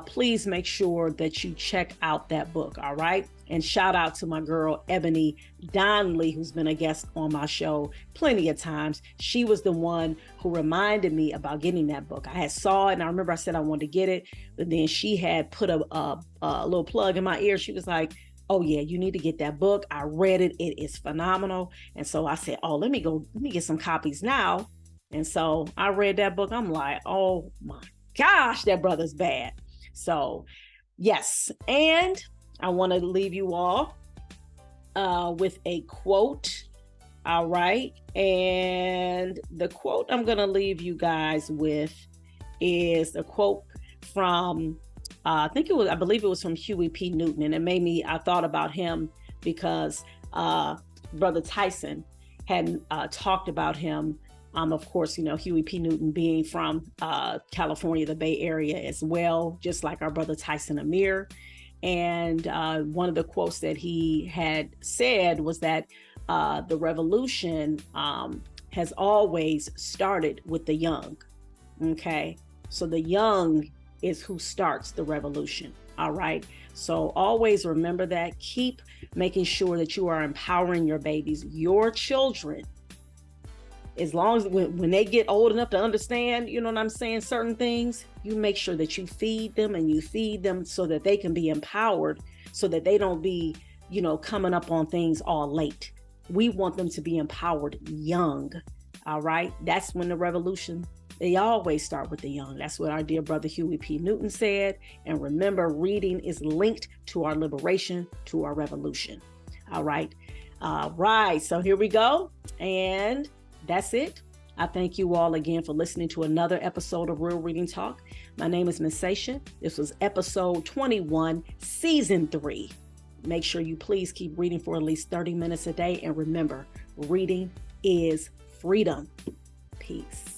Please make sure that you check out that book. All right. And shout out to my girl, Ebony Donnelly, who's been a guest on my show plenty of times. She was the one who reminded me about getting that book. I had saw it, and I remember I said I wanted to get it, but then she had put a little plug in my ear. She was like, oh yeah, you need to get that book. I read it. It is phenomenal. And so I said, oh, let me get some copies now. And so I read that book. I'm like, oh my gosh, that brother's bad. So yes. And I want to leave you all with a quote. All right. And the quote I'm going to leave you guys with is a quote from, I believe it was from Huey P. Newton. And I thought about him because Brother Tyson had talked about him Of course, Huey P. Newton being from California, the Bay Area as well, just like our brother Tyson Amir. And one of the quotes that he had said was that the revolution has always started with the young. Okay, so the young is who starts the revolution. All right, so always remember that. Keep making sure that you are empowering your babies, your children. As long as when they get old enough to understand, you know what I'm saying, certain things, you make sure that you feed them so that they can be empowered, so that they don't be, coming up on things all late. We want them to be empowered young. All right. That's when the revolution, they always start with the young. That's what our dear brother Huey P. Newton said. And remember, reading is linked to our liberation, to our revolution. All right. Right. So here we go. And that's it. I thank you all again for listening to another episode of Real Reading Talk. My name is Miss Sasha. This was episode 21, season 3. Make sure you please keep reading for at least 30 minutes a day. And remember, reading is freedom. Peace.